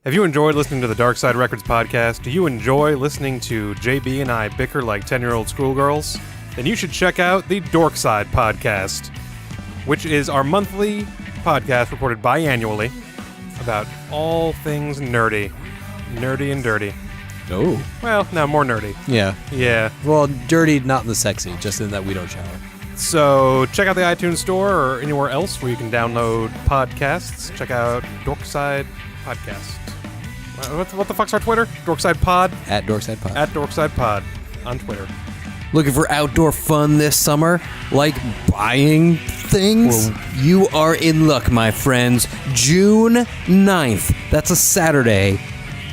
Have you enjoyed listening to the Darkside Records podcast? Do you enjoy listening to JB and I bicker like 10-year-old schoolgirls? Then you should check out the Darkside podcast, which is our monthly podcast recorded biannually about all things nerdy. Nerdy and dirty. Oh. Well, no, more nerdy. Yeah. Yeah. Well, dirty, not in the sexy, just in that we don't shower. So check out the iTunes store or anywhere else where you can download podcasts. Check out Darkside Podcast. What the fuck's our Twitter? Darkside Pod? At Darkside Pod. At Darkside Pod on Twitter. Looking for outdoor fun this summer? Like buying things? Well, you are in luck, my friends. June 9th. That's a Saturday.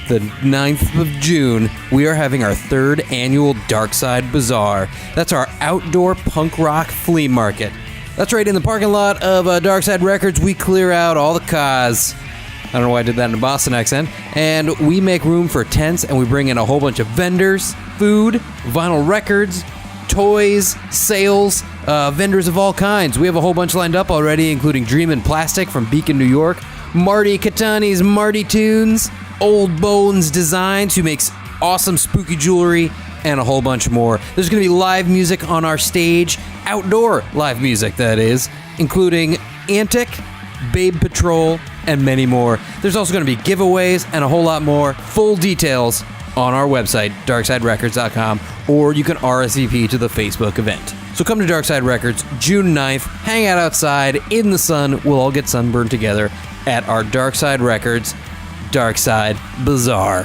The 9th of June, we are having our third annual Darkside Bazaar. That's our outdoor punk rock flea market. That's right, in the parking lot of Darkside Records, we clear out all the cars. I don't know why I did that in a Boston accent. And we make room for tents, and we bring in a whole bunch of vendors, food, vinyl records, toys, sales, vendors of all kinds. We have a whole bunch lined up already, including Dream in Plastic from Beacon, New York, Marty Catani's Marty Tunes, Old Bones Designs, who makes awesome spooky jewelry, and a whole bunch more. There's going to be live music on our stage, outdoor live music, that is, including Antic, Babe Patrol, and many more. There's also going to be giveaways and a whole lot more. Full details on our website, darksiderecords.com, or you can RSVP to the Facebook event. So come to Darkside Records, June 9th, hang out outside in the sun. We'll all get sunburned together at our Darkside Records Darkside Bazaar.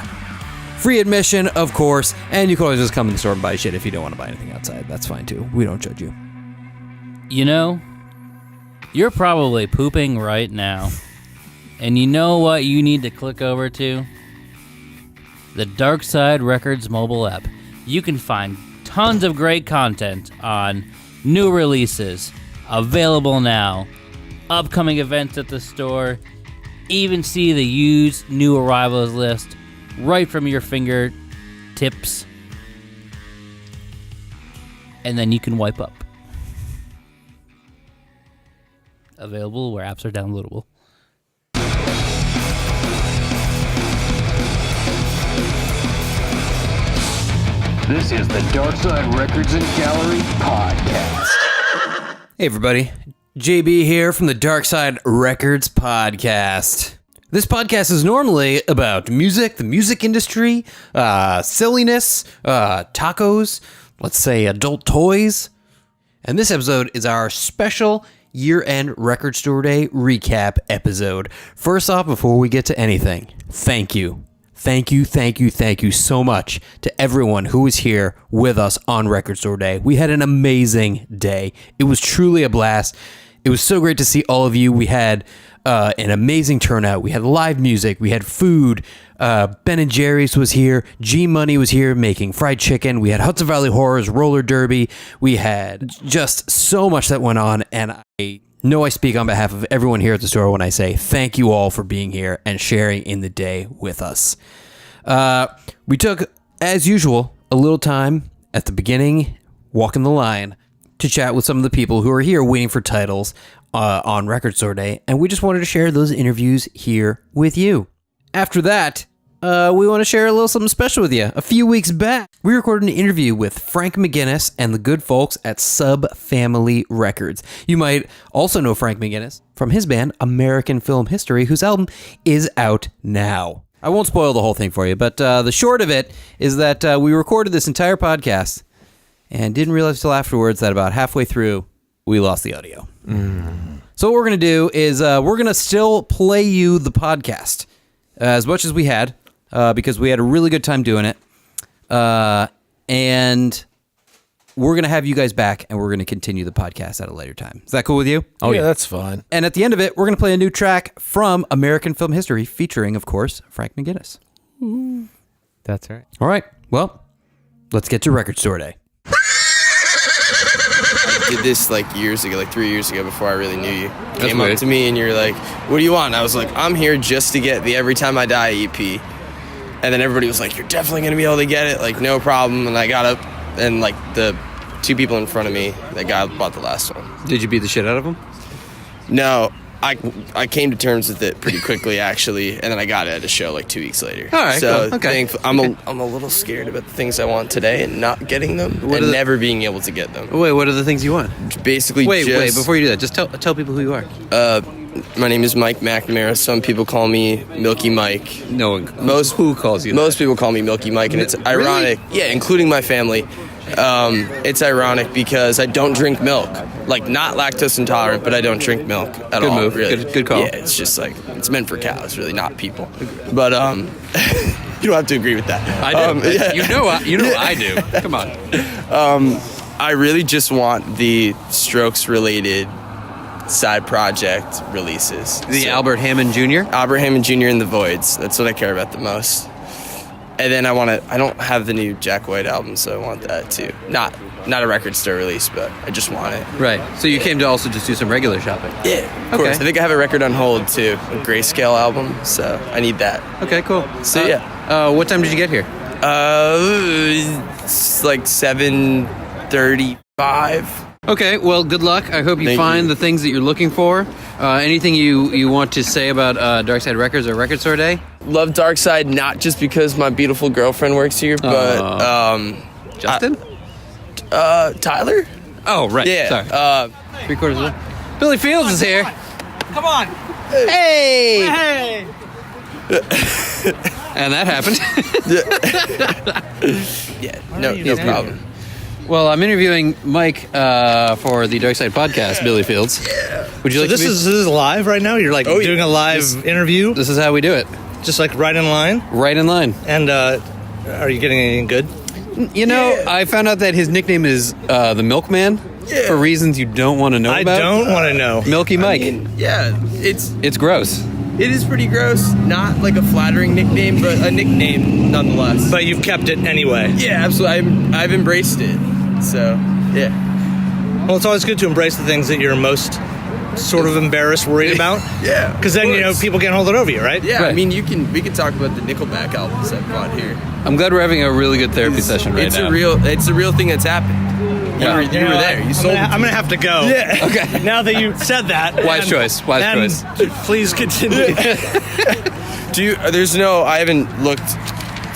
Free admission, of course, and you can always just come in the store and buy shit if you don't want to buy anything outside. That's fine, too. We don't judge you. You know, you're probably pooping right now. And you know what you need to click over to? The Darkside Records mobile app. You can find tons of great content on new releases, available now, upcoming events at the store, even see the used new arrivals list right from your fingertips. And then you can wipe up. Available where apps are downloadable. This is the Darkside Records and Gallery podcast. Hey everybody, JB here from the Darkside Records podcast. This podcast is normally about music, the music industry, silliness, tacos, let's say adult toys. And this episode is our special year-end Record Store Day recap episode. First off, before we get to anything, thank you. Thank you so much to everyone who was here with us on Record Store Day. We had an amazing day. It was truly a blast. It was so great to see all of you. We had an amazing turnout. We had live music. We had food. Ben & Jerry's was here. G-Money was here making fried chicken. We had Hudson Valley Horrors, roller derby. We had just so much that went on, and I know I speak on behalf of everyone here at the store when I say thank you all for being here and sharing in the day with us. We took, as usual, a little time at the beginning, walking the line, to chat with some of the people who are here waiting for titles on Record Store Day, and we just wanted to share those interviews here with you. After that, we want to share a little something special with you. A few weeks back, we recorded an interview with Frank McGinnis and the good folks at Sub Family Records. You might also know Frank McGinnis from his band, American Film History, whose album is out now. I won't spoil the whole thing for you, but the short of it is that we recorded this entire podcast and didn't realize until afterwards that about halfway through, we lost the audio. So what we're going to do is we're going to still play you the podcast as much as we had, because we had a really good time doing it. And we're going to have you guys back, and we're going to continue the podcast at a later time. Is that cool with you? Oh, yeah, that's fine. And at the end of it, we're going to play a new track from American Film History featuring, of course, Frank McGinnis. That's right. All right. Well, let's get to Record Store Day. I did this like years ago, like 3 years ago before I really knew you. Came up to me and you're like, what do you want? And I was like, I'm here just to get the Every Time I Die EP. And then everybody was like, you're definitely going to be able to get it, like no problem. And I got up and like the two people in front of me, that guy bought the last one. Did you beat the shit out of him? No, I came to terms with it pretty quickly, actually, and then I got it at a show like 2 weeks later. All right, so cool. Okay. I'm a little scared about the things I want today and not getting them, and never being able to get them. Wait, what are the things you want? Basically, Wait, before you do that, just tell people who you are. My name is Mike McNamara. Some people call me Milky Mike. No one. Who calls you that? Most people call me Milky Mike, and it's ironic. Really? Yeah, including my family. It's ironic because I don't drink milk. Like, not lactose intolerant, but I don't drink milk at all. Good move. Really. Good call. Yeah, it's just like, it's meant for cows, really, not people. But, you don't have to agree with that. I do. Yeah. You know I do. Come on. I really just want the Strokes-related side project releases. The Albert Hammond Jr.? Albert Hammond Jr. and the Voids. That's what I care about the most. And then I don't have the new Jack White album, so I want that too. Not a record store release, but I just want it. Right. So you came to also just do some regular shopping? Yeah, of course. I think I have a record on hold too, a Grayscale album, so I need that. Okay, cool. So yeah. What time did you get here? It's like 7:35. Okay, well, good luck. I hope you Thank find you. the things that you're looking for. Anything you want to say about Darkside Records or Record Store Day? Love Darkside, not just because my beautiful girlfriend works here, but Justin? Tyler? Oh, right. Yeah. Sorry. 3/4 of the way. Billy Fields is here. Come on. Hey! Hey. And that happened. Yeah, no problem. Well, I'm interviewing Mike for the Darkside podcast, Billy Fields. Would you So like this to be? is live right now? You're like doing a live interview? This is how we do it. Just like right in line? Right in line. And are you getting anything good? You know, I found out that his nickname is the Milkman for reasons you don't want to know I about. don't want to know. Milky Mike. Yeah, It's gross. it is pretty gross. Not like a flattering nickname, but a nickname nonetheless. But you've kept it anyway. Yeah, absolutely. I've embraced it. So, yeah. Well, it's always good to embrace the things that you're most sort of embarrassed, worried about. Yeah. Because then, people can't hold it over you, right? Yeah, Right. I mean, we can talk about the Nickelback albums I've bought here. I'm glad we're having a really good therapy session right now. It's a real thing that's happened. You were there. You sold I'm going to have to go. Yeah. Okay. Now that you said that. Wise choice. Wise choice. Please continue. I haven't looked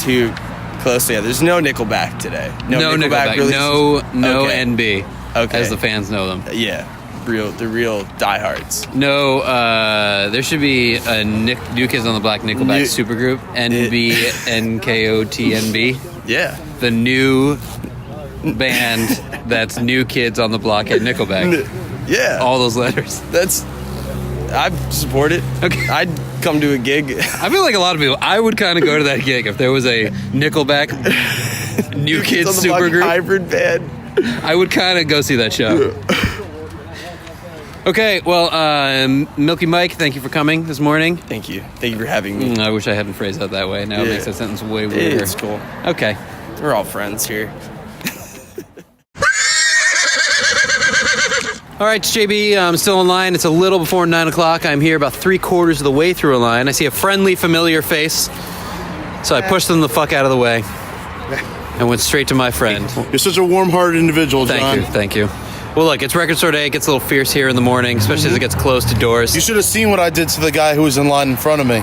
too closely. There's no Nickelback today. No Nickelback. releases? No Okay. NB. Okay. As the fans know them. Yeah. The real diehards. No, there should be a New Kids on the Block Nickelback supergroup. NBNKOTNB. Yeah. The new band that's New Kids on the Block at Nickelback. Yeah. All those letters. I'd support it. Okay. I'd come to a gig. I feel like a lot of people, I would kind of go to that gig if there was a Nickelback New Kids on the Block supergroup. hybrid band. I would kind of go see that show. Okay, well, Milky Mike, thank you for coming this morning. Thank you. Thank you for having me. I wish I hadn't phrased that that way. Now it Yeah. makes that sentence way weirder. It's cool. Okay. We're all friends here. All right, it's JB. I'm still in line. It's a little before 9 o'clock. I'm here about 3/4 of the way through a line. I see a friendly, familiar face. So I pushed them the fuck out of the way and went straight to my friend. You're such a warm-hearted individual, John. Thank you. Well, look, it's Record Store Day. It gets a little fierce here in the morning, especially as it gets close to doors. You should have seen what I did to the guy who was in line in front of me.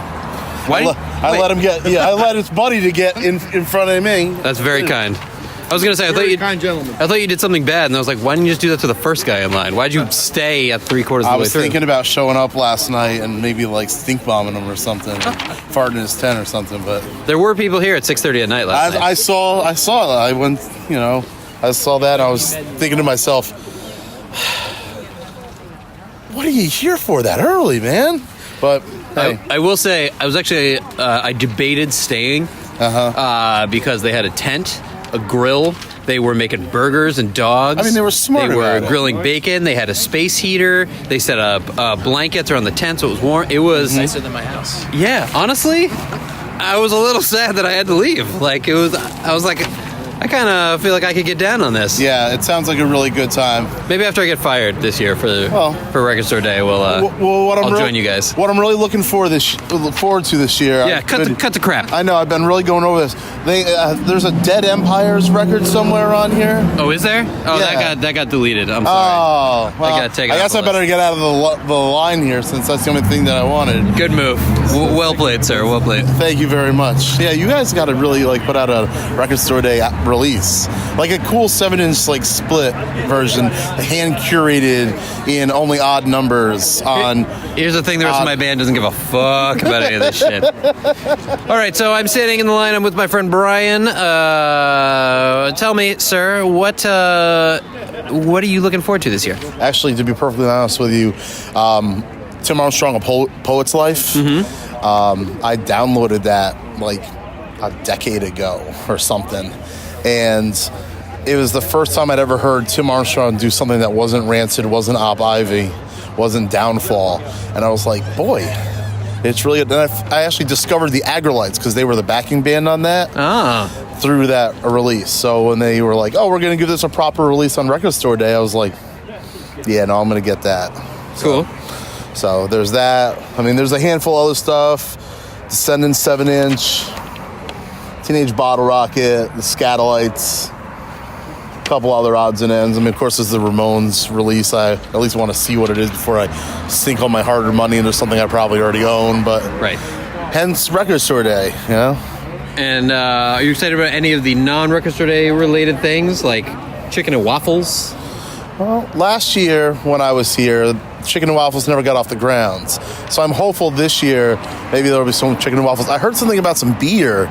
Why? I let him get. Yeah, I let his buddy to get in front of me. That's very kind. I was gonna say, I thought you did something bad, and I was like, why didn't you just do that to the first guy in line? Why'd you stay at 3/4 of the way through? I was thinking about showing up last night and maybe like stink bombing him or something, farting in his tent or something. But There were people here at 6:30 at night last night. I saw that. I went. I saw that. And I was thinking to myself, what are you here for that early, man? But hey, I will say, I was actually, I debated staying because they had a tent, a grill. They were making burgers and dogs. I mean, they were smart They were about it. grilling bacon. They had a space heater. They set up blankets around the tent so it was warm. It was Nicer than my house. Yeah, honestly, I was a little sad that I had to leave. Like I was like, I kind of feel like I could get down on this. Yeah, it sounds like a really good time. Maybe after I get fired this year for Record Store Day, I'll join you guys. What I'm really looking forward to this year. Yeah, cut the crap. I know. I've been really going over this. There's a Dead Empires record somewhere on here. Oh, is there? Oh, Yeah. that got deleted. I'm sorry. Oh, well, I gotta take it I off guess the I better list. get out of the line here since that's the only thing that I wanted. Good move. Well played, sir. Well played. Thank you very much. Yeah, you guys got to really put out a Record Store Day release, like a cool 7-inch split version, hand curated in only odd numbers. Here's the thing: the rest of my band doesn't give a fuck about any of this shit. All right, so I'm sitting in the line. I'm with my friend Brian. Tell me, sir, what are you looking forward to this year? Actually, to be perfectly honest with you, Tim Armstrong, A Poet's Life. I downloaded that a decade ago or something, and it was the first time I'd ever heard Tim Armstrong do something that wasn't Rancid, wasn't Op Ivy, wasn't Downfall, and I was like, boy, it's really good. And I actually discovered the Agrolites because they were the backing band on that through that release. So when they were like, oh, we're going to give this a proper release on Record Store Day, I was like, yeah, no, I'm going to get that. Cool. So there's that. I mean, there's a handful of other stuff. Descendants 7-inch, Teenage Bottle Rocket, the Scatolites, a couple other odds and ends. I mean, of course, this is the Ramones release. I at least want to see what it is before I sink all my hard-earned money into something I probably already own. But hence Record Store Day, you know? And are you excited about any of the non-Record Store Day related things, like chicken and waffles? Well, last year when I was here, chicken and waffles never got off the ground. So I'm hopeful this year maybe there'll be some chicken and waffles. I heard something about some beer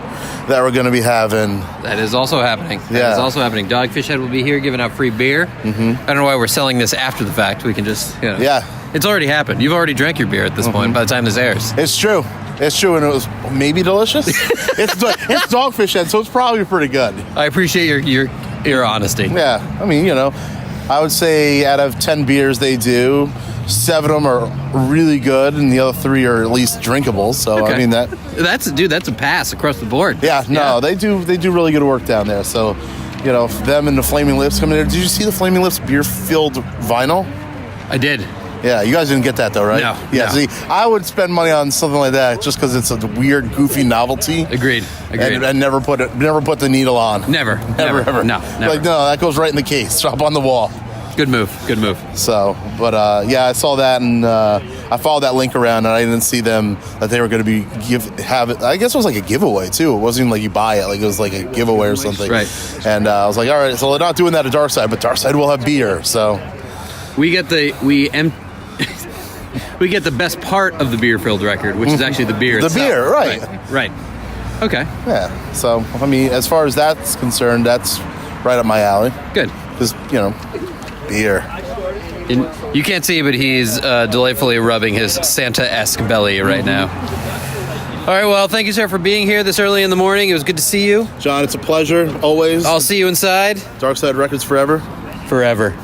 that we're going to be having. That is also happening. That is also happening. Dogfish Head will be here giving out free beer. I don't know why we're selling this after the fact. We can just, it's already happened. You've already drank your beer at this point by the time this airs. It's true. It's true, and it was maybe delicious. it's Dogfish Head, so it's probably pretty good. I appreciate your honesty. Yeah, I mean, I would say out of 10 beers they do, 7 of them are really good, and the other 3 are at least drinkable. So I mean that's a pass across the board. Yeah, no, they do really good work down there. So, them and the Flaming Lips coming in. Did you see the Flaming Lips beer-filled vinyl? I did. Yeah, you guys didn't get that though, right? No. Yeah, no. See, I would spend money on something like that just because it's a weird, goofy novelty. Agreed. And never put the needle on. Never. Ever. No, never. Like, no, that goes right in the case. Drop on the wall. Good move. So, but I saw that and I followed that link around, and I didn't see them that they were going to be I guess it was like a giveaway too. It wasn't even like you buy it; like it was like a giveaway or something. Right. And I was like, all right, so they're not doing that at Darkside, but Darkside will have beer. So we get the best part of the beer-filled record, which is actually the beer. The beer, right? Right. Okay. Yeah. So I mean, as far as that's concerned, that's right up my alley. Good. Because beer. You can't see, but he's delightfully rubbing his Santa-esque belly right now. All right, well, thank you, sir, for being here this early in the morning. It was good to see you. John, it's a pleasure, always. I'll see you inside. Darkside Records forever. Forever.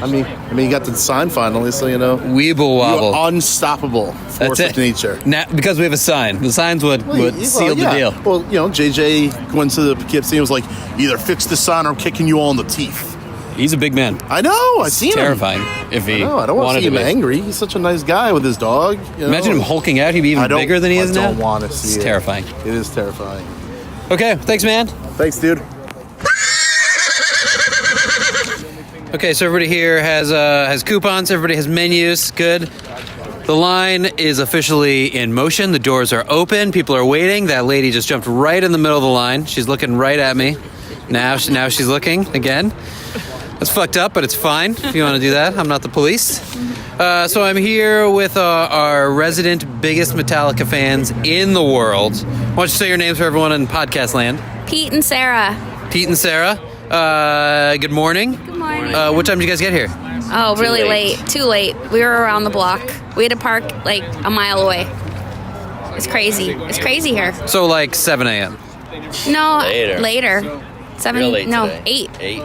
I mean, you got the sign finally, so Weeble wobble. You're unstoppable force of nature. Now, because we have a sign. The sign's what sealed the deal. Well, JJ went to the Poughkeepsie and was like, either fix the sign or I'm kicking you all in the teeth. He's a big man. I know. I see him. Terrifying. If he I don't want to see him angry. He's such a nice guy with his dog. Imagine him hulking out. He'd be even bigger than he is now. I don't want to see it. It's terrifying. It is terrifying. Okay. Thanks, man. Thanks, dude. Okay, so everybody here has coupons. Everybody has menus. Good. The line is officially in motion. The doors are open. People are waiting. That lady just jumped right in the middle of the line. She's looking right at me. Now she's looking again. That's fucked up, but it's fine if you want to do that. I'm not the police. So I'm here with our resident biggest Metallica fans in the world. Why don't you say your names for everyone in podcast land? Pete and Sarah. Pete and Sarah. Good morning. Good morning. What time did you guys get here? Oh, really late. Too late. We were around the block. We had to park like a mile away. It's crazy. It's crazy here. So like 7 a.m. No, later. 7, late no, today. 8.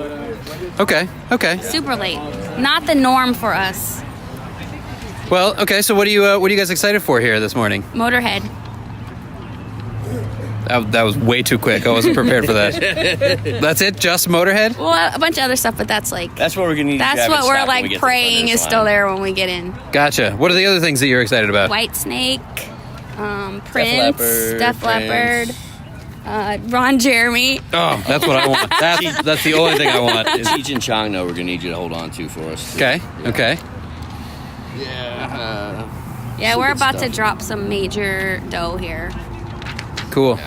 Okay. Super late. Not the norm for us. Well, okay. So what are you guys excited for here this morning? Motorhead. That was way too quick. I wasn't prepared for that. That's it? Just Motorhead? Well, a bunch of other stuff, but that's like That's what we're gonna need. that's what we're like praying is still there when we get in. Gotcha. What are the other things that you're excited about? White Snake, Prince, Def Leppard, Ron Jeremy. Oh, that's what I want. That's the only thing I want. And Cheech and Chong, though, we're gonna need you to hold on to for us. Okay. Yeah, we're about to drop some major dough here. Cool.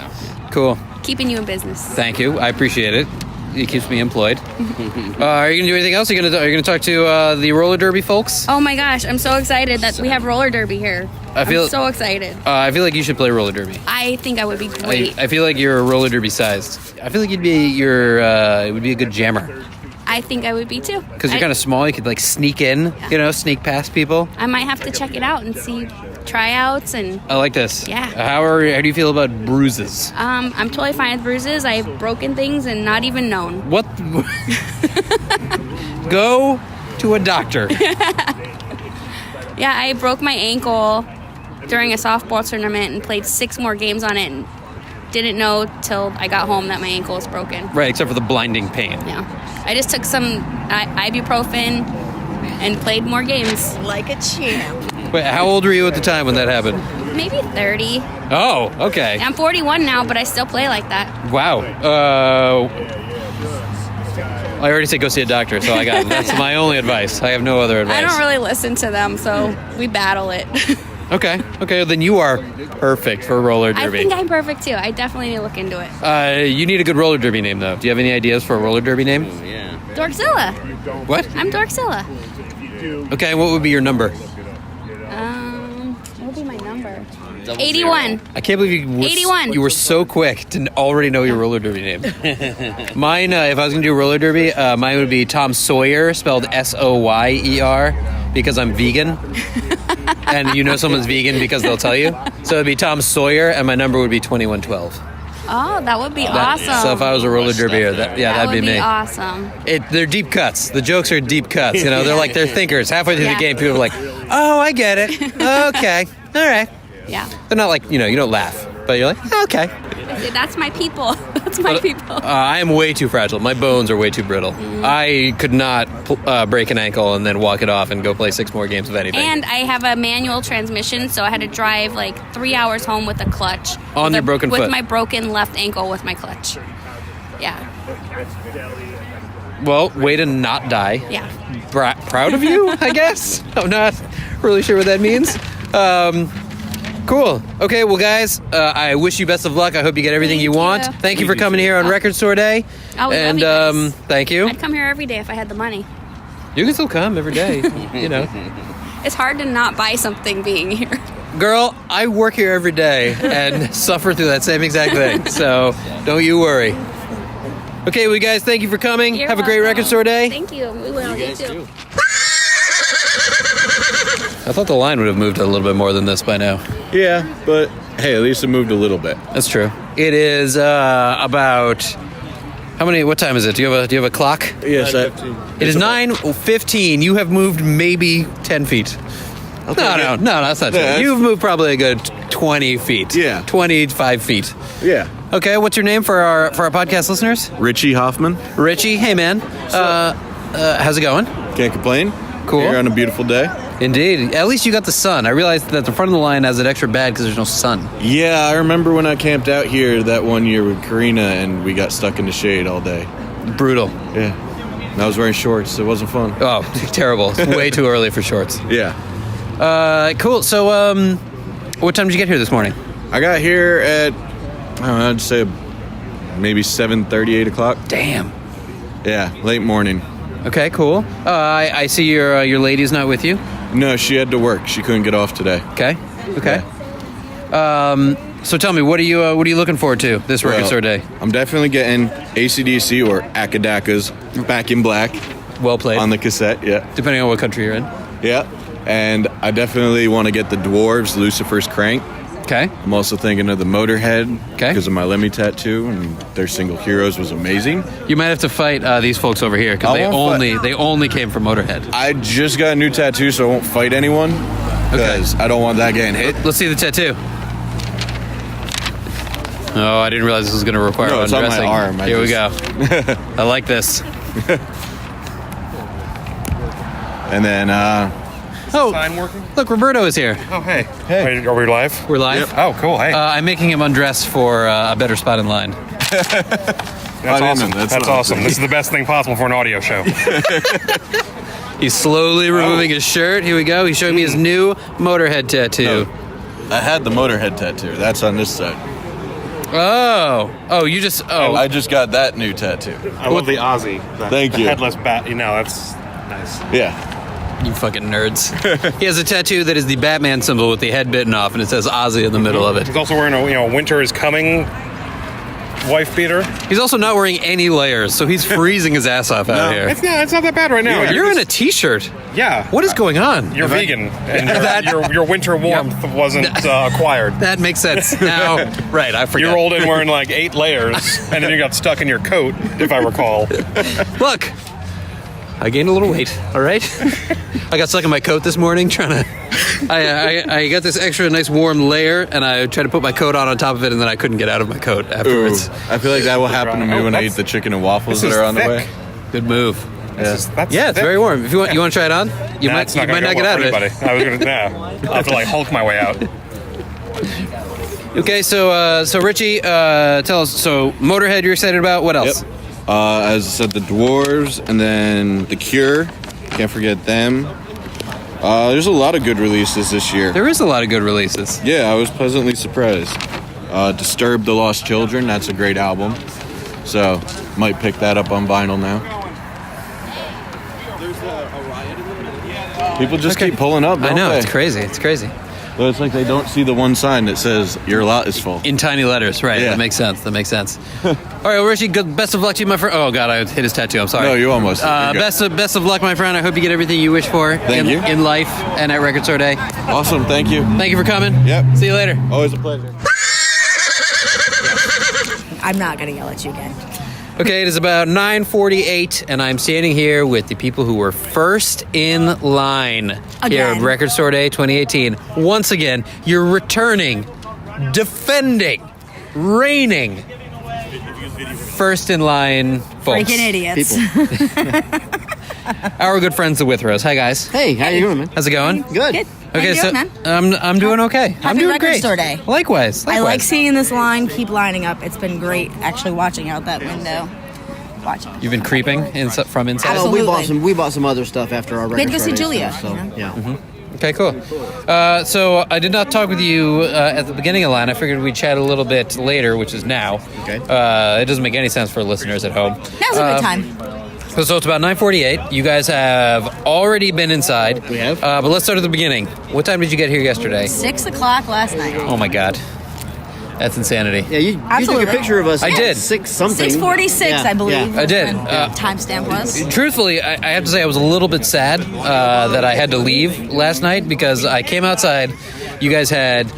Keeping you in business. Thank you. I appreciate it. It keeps me employed. Are you gonna do anything else? Are you gonna talk to the roller derby folks? Oh my gosh, I'm so excited that we have roller derby here. I'm so excited. I feel like you should play roller derby. I think I would be great. I feel like you're roller derby sized. I feel like it would be a good jammer. I think I would be too. Because you're kind of small, you could like sneak in, sneak past people. I might have to check it out and see tryouts and. I like this. Yeah. How do you feel about bruises? I'm totally fine with bruises. I've broken things and not even known. What? Go to a doctor. Yeah, I broke my ankle during a softball tournament and played 6 more games on it and didn't know till I got home that my ankle was broken. Right, except for the blinding pain. Yeah. I just took some ibuprofen and played more games. Like a champ. Wait, how old were you at the time when that happened? Maybe 30. Oh, okay. I'm 41 now, but I still play like that. Wow. I already said go see a doctor, so I got that's my only advice. I have no other advice. I don't really listen to them, so we battle it. Okay, then you are perfect for roller derby. I think I'm perfect too. I definitely need to look into it. You need a good roller derby name, though. Do you have any ideas for a roller derby name? Yeah. Dorkzilla. What? I'm Dorkzilla. Okay, what would be your number? What would be my number? 81. I can't believe you 81. You were so quick to already know your roller derby name. Mine, if I was going to do roller derby, mine would be Tom Sawyer, spelled Soyer, because I'm vegan. And you know someone's vegan because they'll tell you. So it'd be Tom Sawyer, and my number would be 2112. Oh, that would be awesome. So if I was a roller derbier, that'd be me. Awesome. They're deep cuts. The jokes are deep cuts. They're thinkers. Halfway through the game, people are like, "Oh, I get it. Okay, all right." Yeah. They're not like you don't laugh, but you're like, "Okay." That's my people. That's my people. I am way too fragile. My bones are way too brittle. I could not break an ankle and then walk it off and go play 6 more games of anything. And I have a manual transmission, so I had to drive like 3 hours home with a clutch. On your broken foot. With my broken left ankle with my clutch. Yeah. Well, way to not die. Yeah. Proud of you, I guess. I'm not really sure what that means. Cool. Okay, well, guys, I wish you best of luck. I hope you get everything you want. Thank you for coming here on Record Store Day. Oh, and love you guys. thank you. I'd come here every day if I had the money. You can still come every day. It's hard to not buy something being here. Girl, I work here every day and suffer through that same exact thing. So don't you worry. Okay, well, you guys, thank you for coming. You're Have a great welcome. Record Store Day. Thank you. We will. You too. I thought the line would have moved a little bit more than this by now. Yeah, but hey, at least it moved a little bit. That's true. It is about what time is it? Do you have a clock? Yes, it is 9:15. You have moved maybe 10 feet. No, that's not true. Yeah, You've moved probably a good 20 feet. Yeah. 25 feet. Yeah. Okay, what's your name for our podcast listeners? Richie Hoffman. Richie, hey man. How's it going? Can't complain. Cool. Here on a beautiful day. Indeed. At least you got the sun. I realized that the front of the line has it extra bad because there's no sun. Yeah, I remember when I camped out here that one year with Karina and we got stuck in the shade all day. Brutal. Yeah. And I was wearing shorts. It wasn't fun. Oh, terrible. It's way too early for shorts. Yeah. Cool. So, what time did you get here this morning? I got here at, I'd say maybe 7:30, 8 o'clock. Damn. Yeah, late morning. Okay, cool. I see your lady's not with you. No, she had to work. She couldn't get off today. Okay. So tell me, what are you looking forward to this Record Store Day? I'm definitely getting AC/DC or Akadaka's Back in Black. Well played. On the cassette, yeah. Depending on what country you're in. Yeah. And I definitely want to get the Dwarves, Lucifer's Crank. Okay. I'm also thinking of the Motorhead. Okay. Because of my Lemmy tattoo, and their single Heroes was amazing. You might have to fight these folks over here because they only came from Motorhead. I just got a new tattoo, so I won't fight anyone. Because I don't want that getting hit. Let's see the tattoo. Oh, I didn't realize this was going to require No, it's on my undressing. arm. Here we go. I like this. And then, Sign working? Look, Roberto is here. Oh, hey. Hey. Are we live? We're live. Oh, cool. Hey. I'm making him undress for a better spot in line. That's awesome. That's not awesome. good. This is the best thing possible for an audio show. He's slowly removing his shirt. Here we go. He's showing me his new Motorhead tattoo. I had the Motorhead tattoo. That's on this side. Oh, you just. Oh, I just got that new tattoo. I love the Ozzy. Thank you. Headless bat. That's nice. Yeah. you fucking nerds. He has a tattoo that is the Batman symbol with the head bitten off, and it says Ozzy in the middle of it. He's also wearing a winter is coming wife beater. He's also not wearing any layers, so he's freezing his ass off out here. It's not that bad right now. You're in a t-shirt. Yeah. What is going on? You're vegan, and your winter warmth wasn't acquired. That makes sense. Now, right, I forgot. You rolled in wearing like 8 layers, and then you got stuck in your coat, if I recall. Look, I gained a little weight, all right? I got stuck in my coat this morning trying to... I got this extra nice warm layer, and I tried to put my coat on top of it, and then I couldn't get out of my coat afterwards. Ooh, I feel like that will happen to me when I eat the chicken and waffles that are on the way. Good move. Yeah, it's very warm. If you want to try it on, you might not get out of it. I was gonna, I'll have to like Hulk my way out. Okay, so Richie, tell us. So Motorhead, you're excited about? What else? Yep. As I said, the Dwarves, and then the Cure. Can't forget them. There's a lot of good releases this year. There is a lot of good releases. Yeah, I was pleasantly surprised. Disturbed the Lost Children. That's a great album. So might pick that up on vinyl now. People just keep pulling up, don't I know, they? it's crazy. It's crazy. But it's like they don't see the one sign that says your lot is full. In tiny letters, right. Yeah. That makes sense. All right, well, Richie, best of luck to you, my friend. Oh, God, I hit his tattoo. I'm sorry. No, you almost. You're good. Best of luck, my friend. I hope you get everything you wish for Thank you. in life and at Record Store Day. Awesome, thank you. Thank you for coming. Yep. See you later. Always a pleasure. I'm not going to yell at you again. Okay, it is about 9:48, and I'm standing here with the people who were first in line here at Record Store Day 2018. Once again, you're returning, defending, reigning, first in line folks. Freaking idiots. Our good friends, the Withrows. Hi, guys. Hey, how you doing, man? How's it going? Good. Okay, How you doing, man? I'm doing okay. I'm Happy doing Record great. Store Day. Likewise. I like seeing this line keep lining up. It's been great actually watching out that window. Watching. You've been creeping from inside? Well, we bought some other stuff after our We Record had to go Store see Day Julia. stuff, so, yeah. Okay, cool. So I did not talk with you at the beginning of the line. I figured we'd chat a little bit later, which is now. Okay. It doesn't make any sense for listeners at home. Now's a good time. So it's about 9:48. You guys have already been inside. We have. But let's start at the beginning. What time did you get here yesterday? 6 o'clock last night. Oh my God. That's insanity. Yeah, you Absolutely. took a picture of us. I did. 6 something. 6:46, I believe. I did. Timestamp was. Truthfully, I have to say I was a little bit sad that I had to leave last night because I came outside. You guys had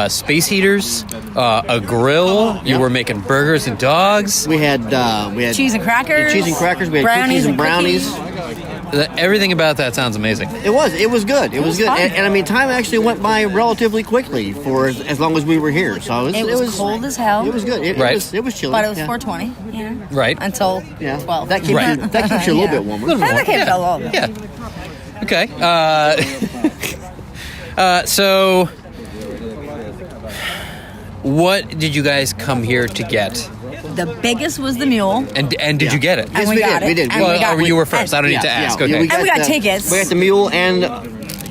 space heaters, a grill. You were making burgers and dogs. We had Cheese and crackers. Cheese and crackers. We had Brownies cookies and brownies. Everything about that sounds amazing. It was good. It was good. fun. And I mean, time actually went by relatively quickly for as long as we were here. So It was cold as hell. It was good. It was chilly. But it was yeah. 4:20. Yeah. Right. Until Yeah. 12. That keeps you a little bit warmer. That keeps you a little bit. Yeah. Okay. So, what did you guys come here to get? The biggest was the mule. And did you get it? And we got it. We did. And we got you were it. first. I don't need to ask. Okay. And we got tickets. We got the mule, and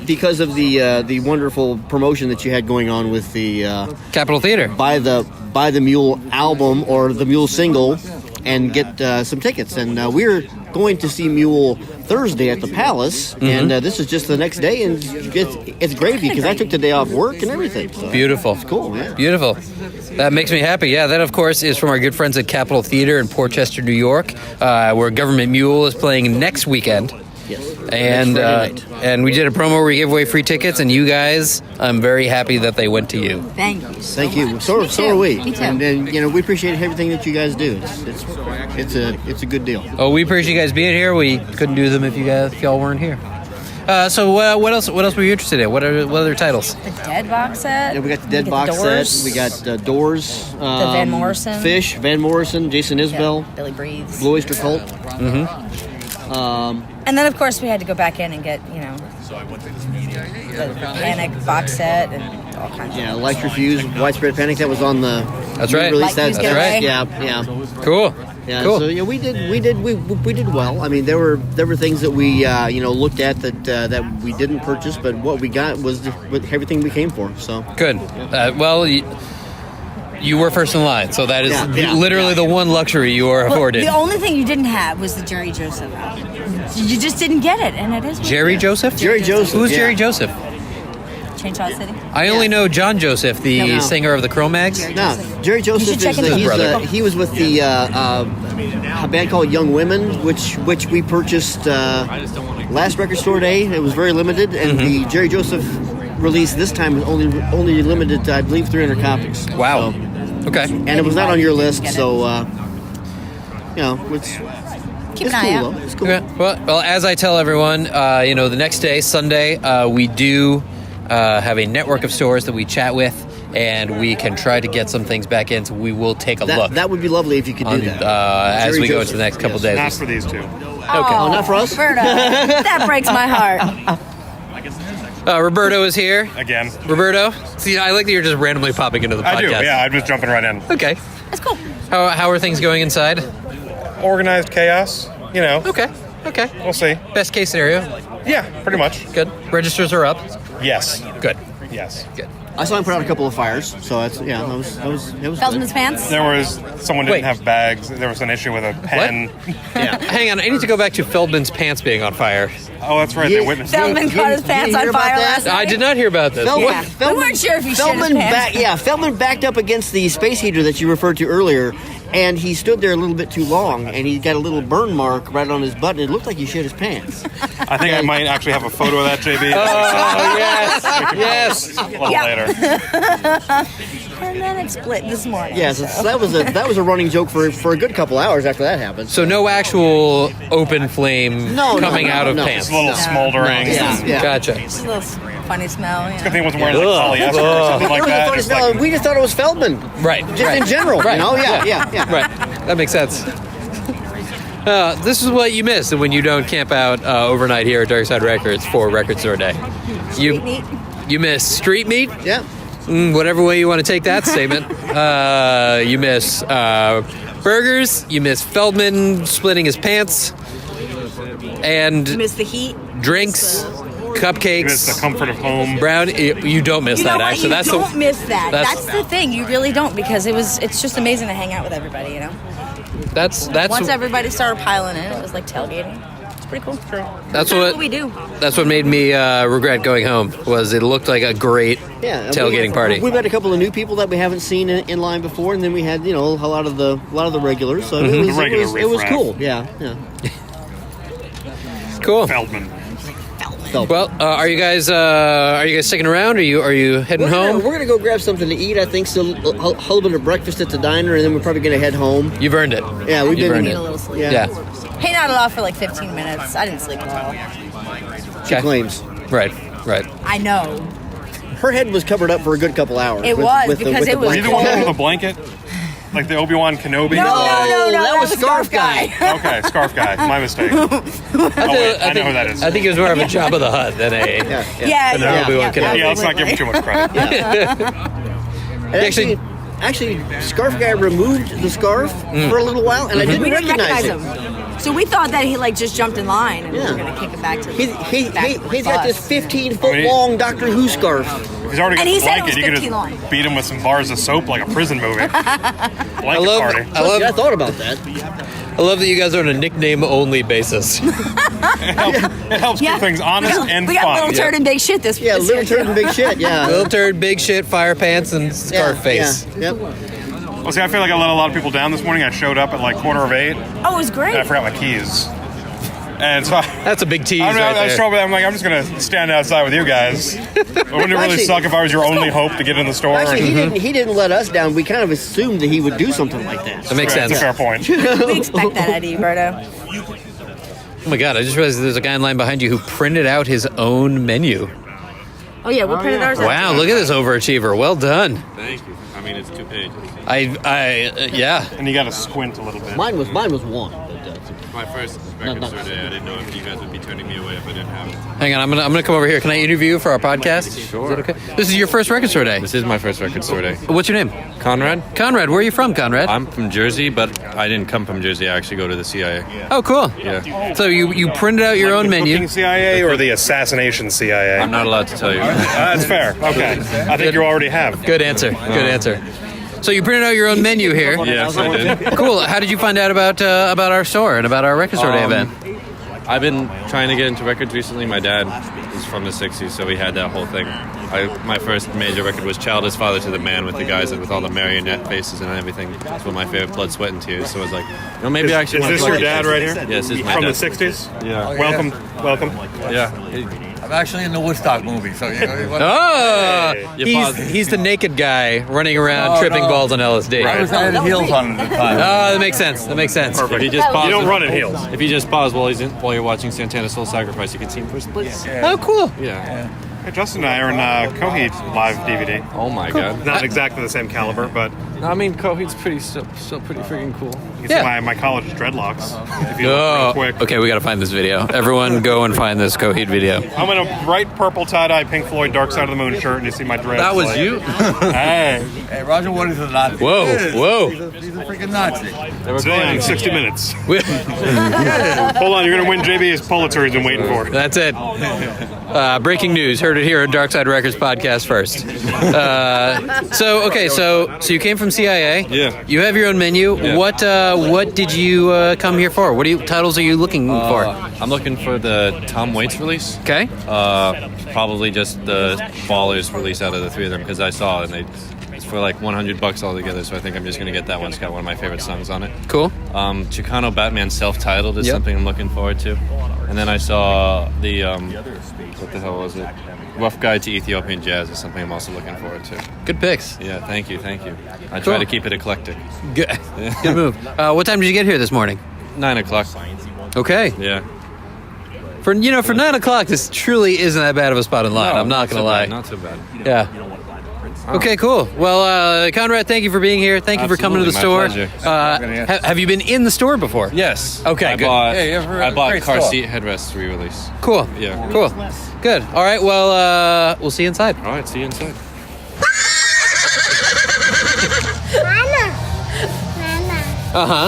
because of the wonderful promotion that you had going on with the Capitol Theater. buy the mule album or the mule single, and get some tickets. And we're going to see Mule Thursday at the Palace, and this is just the next day, and it's great because I took the day off work and everything. So. Beautiful. It's cool, yeah. Beautiful. That makes me happy. Yeah, that, of course, is from our good friends at Capitol Theater in Port Chester, New York, where Government Mule is playing next weekend. Yes. And Next Friday night. and we did a promo where we gave away free tickets, and you guys, I'm very happy that they went to you. Thank you. Thank you. Much. So Me are too. we. Me too. And we appreciate everything that you guys do. It's a good deal. Oh, we appreciate you guys being here. We couldn't do them if y'all weren't here. So what else were you interested in? What other titles? The Dead box set. Yeah, we got the Dead box set. We got Doors. The Van Morrison. Fish. Van Morrison. Jason Isbell. Yeah, Billy Breathes. Blue Oyster Cult. And then, of course, we had to go back in and get, the Panic box set and all kinds of Life Refuse, Widespread Panic. That was on the. That's right. Release. That's right. Yeah. Cool. Yeah. Cool. So we did well. I mean, there were things that we looked at that we didn't purchase, but what we got was everything we came for. So good. Well. You were first in line, so that is literally the one luxury you are afforded. The only thing you didn't have was the Jerry Joseph. You just didn't get it, and it is. Jerry Joseph? Jerry Joseph. Who's Jerry Joseph? Chainsaw City. I only know John Joseph, the singer of the Cro-Mags. No, Jerry Joseph is he was with the a band called Young Women, which we purchased last record store day. It was very limited, and the Jerry Joseph release this time was only limited to, I believe, 300 copies. Wow. So, okay. And it was not on your list, so it's keep an eye out. It's cool. Okay. Well, as I tell everyone, the next day, Sunday, we do have a network of stores that we chat with, and we can try to get some things back in. So we will take a look. That would be lovely if you could do that. As we go into the next couple days. Not for these two. Okay. Oh, not for us? Roberto. That breaks my heart. Roberto is here. Again. Roberto? See, I like that you're just randomly popping into the podcast. I do, yeah. I'm just jumping right in. Okay. That's cool. How are things going inside? Organized chaos, Okay. We'll see. Best case scenario? Yeah, pretty much. Good. Registers are up? Yes. Good. Yes. Good. I saw him put out a couple of fires, so it was Feldman's pants? Someone didn't have bags. There was an issue with a pen. Yeah. Hang on, I need to go back to Feldman's pants being on fire. Oh, that's right. They witnessed Feldman caught his pants on fire last night. I did not hear about this. We weren't sure if he shit his pants. Feldman backed up against the space heater that you referred to earlier, and he stood there a little bit too long, and he got a little burn mark right on his butt, and it looked like he shit his pants. I think I might actually have a photo of that, JB. Oh, yes. A little later. And then it split this morning. Yeah, so that was a running joke for a good couple hours after that happened. So no actual open flame coming out of pants. It's a little smoldering. Yeah. Gotcha. It's a little funny smell. It's a good thing it wasn't wearing polyester or something like that. Just like, we just thought it was Feldman. Right. Just in general. Right. Yeah. Right. That makes sense. This is what you miss when you don't camp out overnight here at Darkside Records for Record Store Day. Street meat. You miss street meat? Yeah. Whatever way you want to take that statement. You miss burgers. You miss Feldman splitting his pants. And You miss the heat. drinks, cupcakes. you miss the comfort of home. Brown. You don't miss that, actually. You don't miss that. that's- That's the thing. You really don't, because it's just amazing to hang out with everybody, That's Once everybody started piling in, it was like tailgating. It's pretty cool. That's what we do. That's what made me regret going home. Was it looked like a great tailgating party. We met a couple of new people that we haven't seen in line before, and then we had a lot of the regulars. So Mhm. it was cool. Yeah. Cool. Feldman. Well, are you guys sticking around? Are you heading home? We're gonna go grab something to eat. I think so. A little bit of breakfast at the diner, and then we're probably gonna head home. You've earned it. Yeah, we've been earned Need a little sleep. Yeah. Hang out a lot for like 15 minutes. I didn't sleep at all. She claims. Right. I know. Her head was covered up for a good couple hours. It was, because it was Were you the one with the blanket? Like the Obi-Wan Kenobi? No, that was Scarf Guy. Okay, Scarf Guy. My mistake. Oh, wait, I know who that is. I think it was more of a Jabba the Hutt than a Obi-Wan Kenobi. Yeah, let's not give him too much credit. Actually, Scarf Guy removed the scarf for a little while, and I didn't We didn't recognize him. So we thought that he just jumped in line and we were gonna kick him back to the He's got this 15-foot I mean, long Doctor Who scarf. He's already got And he the said it blanket. was You could 15 long. just beat him with some bars of soap like a prison movie. Blanket party. I thought about that. I love that you guys are on a nickname-only basis. It helps keep things honest and we got fun. Little Turd and Big Shit this Yeah, this Little year, Turd and Big Shit, yeah. Little Turd, Big Shit, Fire Pants, and Scarf Face. Yep. Well, see, I feel like I let a lot of people down this morning. I showed up at like 8:45. Oh, it was great. And I forgot my keys. And so that's a big tease I right there. showed up, I'm like, I'm just going to stand outside with you guys. Wouldn't it really suck if I was your only hope to get in the store? Actually, he didn't let us down. We kind of assumed that he would do something like that. That makes sense. That's a fair point. We expect that out of you, Berto. Oh my God, I just realized there's a guy in line behind you who printed out his own menu. Oh yeah, we printed ours out. Wow, look at this overachiever. Well done. Thank you. I mean, it's 2 pages. Yeah. And you got to squint a little bit. Mine was one. My first record store day. I didn't know if you guys would be turning me away if I didn't have it. Hang on, I'm gonna come over here. Can I interview you for our podcast? Sure. Is that okay? This is your first record store day. This is my first record store day. What's your name? Conrad. Conrad, where are you from, Conrad? I'm from Jersey, but I didn't come from Jersey. I actually go to the CIA. Oh, cool. Yeah. So you printed out your own the menu. cooking CIA or the assassination CIA? I'm not allowed to tell you. That's fair. Okay. I think you already have. Good answer. Good answer. So you printed out your own menu here. Yes, I did. Cool. How did you find out about our store and about our record store day event? I've been trying to get into records recently. My dad is from the 60s, so we had that whole thing. My first major record was Child is Father to the Man with the guys with all the marionette faces and everything. That's one of my favorite, Blood, Sweat, and Tears. So I was like, maybe I actually want to Is this your dad right here? Yes, this is my From dad. the 60s? Yeah. Welcome. Yeah. I'm actually in the Woodstock movie, so you know. Oh! He's the naked guy running around tripping balls on LSD. I had heels on at the time. Oh, that makes sense. Perfect. If you just pause, You don't run in heels. If you just pause while you're watching Santana's Soul Sacrifice, you can see him first place. Oh, cool. Yeah. Hey, Justin and I are in Coheed live DVD. Oh my God. Not exactly the same caliber, but No, I mean, Coheed's still pretty freaking cool. you can see my college dreadlocks. If you look Oh, real quick. okay, we gotta find this video. Everyone go and find this Coheed video. I'm in a bright purple tie-dye Pink Floyd Dark Side of the Moon shirt, and you see my dreads. That was you? Hey. Hey, Roger Waters is a Nazi. Whoa, whoa. He's a freaking Nazi. Today on 60 Minutes. Hold on, you're going to win JB's Pulitzer he's been waiting for. That's it. Breaking news. Heard it here at Darkside Records podcast first. So you came from CIA. Yeah. You have your own menu. Yeah. What did you come here for? What titles are you looking for? I'm looking for the Tom Waits release. Okay. Probably just the Ballers release out of the three of them because I saw it and it's for like $100 altogether. So I think I'm just gonna get that one. It's got one of my favorite songs on it. Cool. Chicano Batman self-titled is something I'm looking forward to. And then I saw the what the hell was it? Rough Guide to Ethiopian Jazz is something I'm also looking forward to. Good picks. Yeah, thank you. I Cool. try to keep it eclectic. Good. Good move. What time did you get here this morning? 9 o'clock. Okay. Yeah. For 9 o'clock, this truly isn't that bad of a spot in line. No, I'm not gonna lie. Not so bad. Yeah. Okay, cool. Well, Conrad, thank you for being here. Thank you for coming to the store. Absolutely, my pleasure. Have you been in the store before? Yes. Okay, good. I bought car seat headrest re-release. Cool. Yeah. Cool. Good. All right. Well, we'll see you inside. All right. See you inside.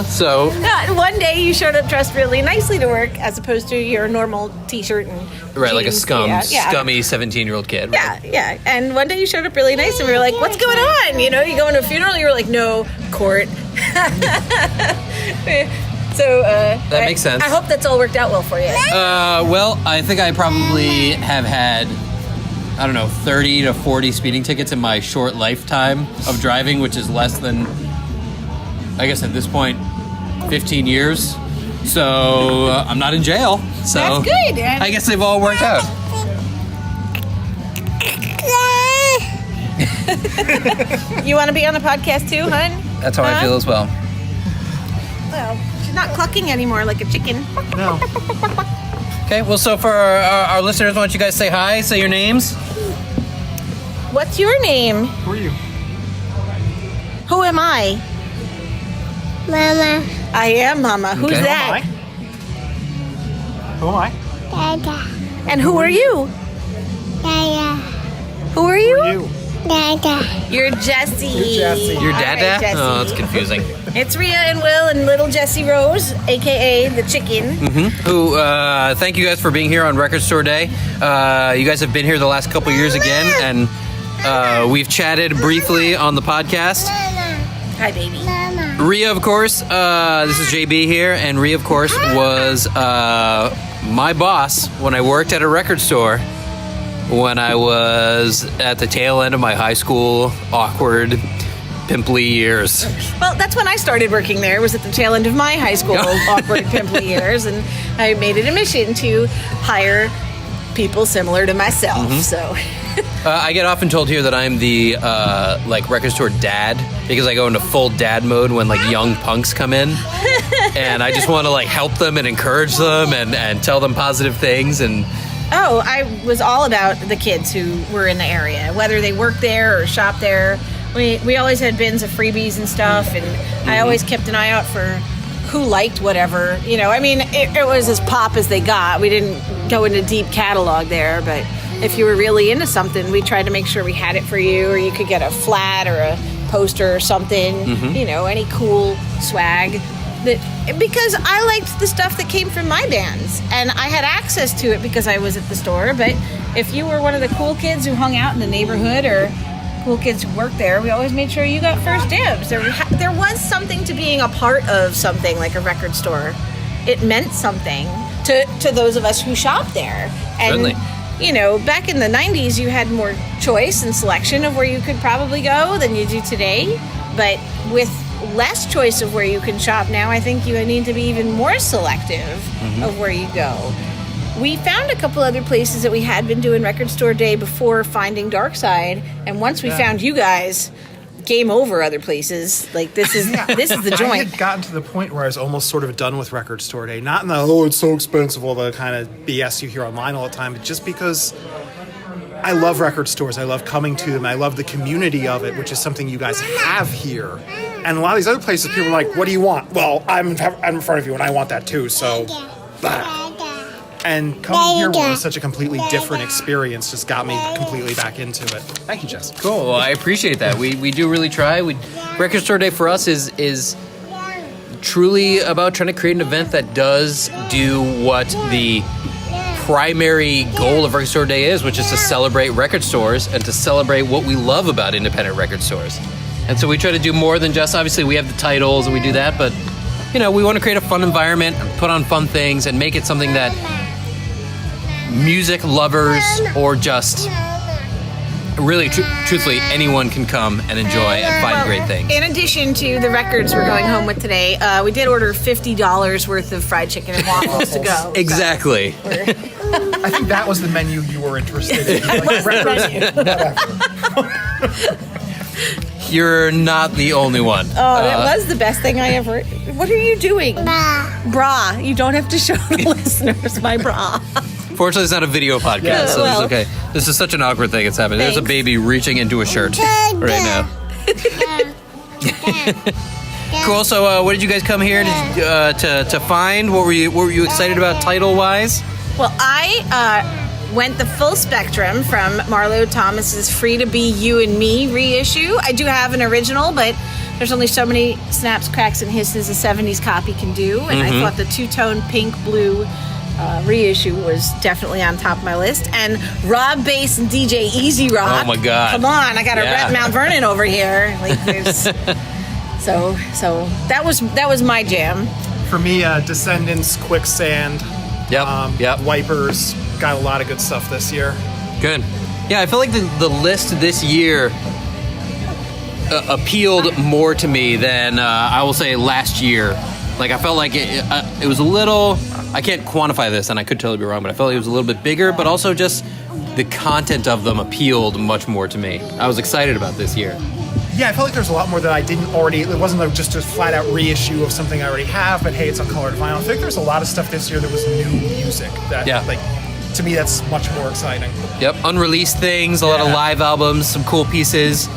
So. One day you showed up dressed really nicely to work, as opposed to your normal T-shirt and Right, like a jeans. Yeah. scummy 17-year-old kid. Right? Yeah. And one day you showed up really nice, and we were like, "What's going on?" You know, you go into a funeral, you were like, "No, court." So That makes sense. I hope that's all worked out well for you. Well, I think I probably have had, 30 to 40 speeding tickets in my short lifetime of driving, which is less than, I guess at this point, 15 years. So I'm not in jail. So That's good. I guess they've all worked out. You want to be on the podcast too, hun? That's how I feel as well. Well, she's not clucking anymore like a chicken. No. Okay, well, so for our listeners, why don't you guys say hi, say your names? What's your name? Who are you? Who am I? Mama. I am Mama. Who's Okay. that? Who am I? Dada. And who are you? Dada. Who are you? Dada. You're Jessie. Your All dada? right, Jessie. Oh, that's confusing. It's Rhea and Will and little Jessie Rose, aka the chicken. Who, thank you guys for being here on Record Store Day. You guys have been here the last couple years again, and we've chatted briefly on the podcast. Hi, baby. Rhea, of course, this is JB here, and Rhea, of course, was my boss when I worked at a record store when I was at the tail end of my high school awkward, pimply years. Well, that's when I started working there. It was at the tail end of my high school awkward, pimply years, and I made it a mission to hire people similar to myself. So I get often told here that I'm the like record store dad because I go into full dad mode when like young punks come in, and I just want to like help them and encourage them and tell them positive things. And Oh, I was all about the kids who were in the area, whether they worked there or shopped there. We always had bins of freebies and stuff, and I always kept an eye out for who liked whatever. You know, I mean, it was as pop as they got. We didn't go into deep catalog there, but if you were really into something, we tried to make sure we had it for you, or you could get a flat or a poster or something, you know, any cool swag. Because I liked the stuff that came from my bands, and I had access to it because I was at the store. But if you were one of the cool kids who hung out in the neighborhood or cool kids who worked there, we always made sure you got first dibs. There was something to being a part of something like a record store. It meant something to those of us who shopped there. And, certainly. You know, back in the 90s, you had more choice and selection of where you could probably go than you do today. But with less choice of where you can shop now, I think you need to be even more selective of where you go. We found a couple other places that we had been doing Record Store Day before finding Darkside, and once we found you guys, game over other places. Like, this is the joint. I had gotten to the point where I was almost sort of done with Record Store Day. Not in the, it's so expensive, all the kind of BS you hear online all the time, but just because I love record stores. I love coming to them. I love the community of it, which is something you guys have here. And a lot of these other places, people are like, what do you want? Well, I'm in front of you, and I want that too, so... And coming here was such a completely different experience, just got me completely back into it. Thank you, Jess. Cool. Well, I appreciate that. We do really try. Record Store Day for us is truly about trying to create an event that does do what the primary goal of Record Store Day is, which is to celebrate record stores and to celebrate what we love about independent record stores. And so we try to do more than just, obviously we have the titles and we do that, but you know, we want to create a fun environment and put on fun things and make it something that music lovers or just really truthfully anyone can come and enjoy and find great things. In addition to the records we're going home with today, we did order $50 worth of fried chicken and waffles to go. Exactly. I think that was the menu you were interested in. Like, You're not the only one. Oh, that was the best thing I ever... What are you doing? Bra. You don't have to show the listeners my bra. Fortunately, it's not a video podcast, so it's okay. This is such an awkward thing that's happening. There's a baby reaching into a shirt right now. Cool. So, what did you guys come here to find? What were you excited about title-wise? Well, I went the full spectrum from Marlo Thomas's Free to Be You and Me reissue. I do have an original, but there's only so many snaps, cracks, and hisses a 70s copy can do. And I thought the two-tone pink-blue reissue was definitely on top of my list. And Rob Bass and DJ Easy Rock. Oh my God! Come on, I got to rep Mount Vernon over here. Like, there's so that was my jam. For me, Descendants, Quicksand, Wipers, got a lot of good stuff this year. Good. Yeah, I feel like the list this year appealed more to me than I will say last year. Like, I felt like it was a little... I can't quantify this, and I could totally be wrong, but I felt like it was a little bit bigger, but also just the content of them appealed much more to me. I was excited about this year. Yeah, I felt like there's a lot more that I didn't already... It wasn't just a flat-out reissue of something I already have, but hey, it's on colored vinyl. I think there's a lot of stuff this year that was new music. That, like, to me, that's much more exciting. Yep, unreleased things, a lot of live albums, some cool pieces.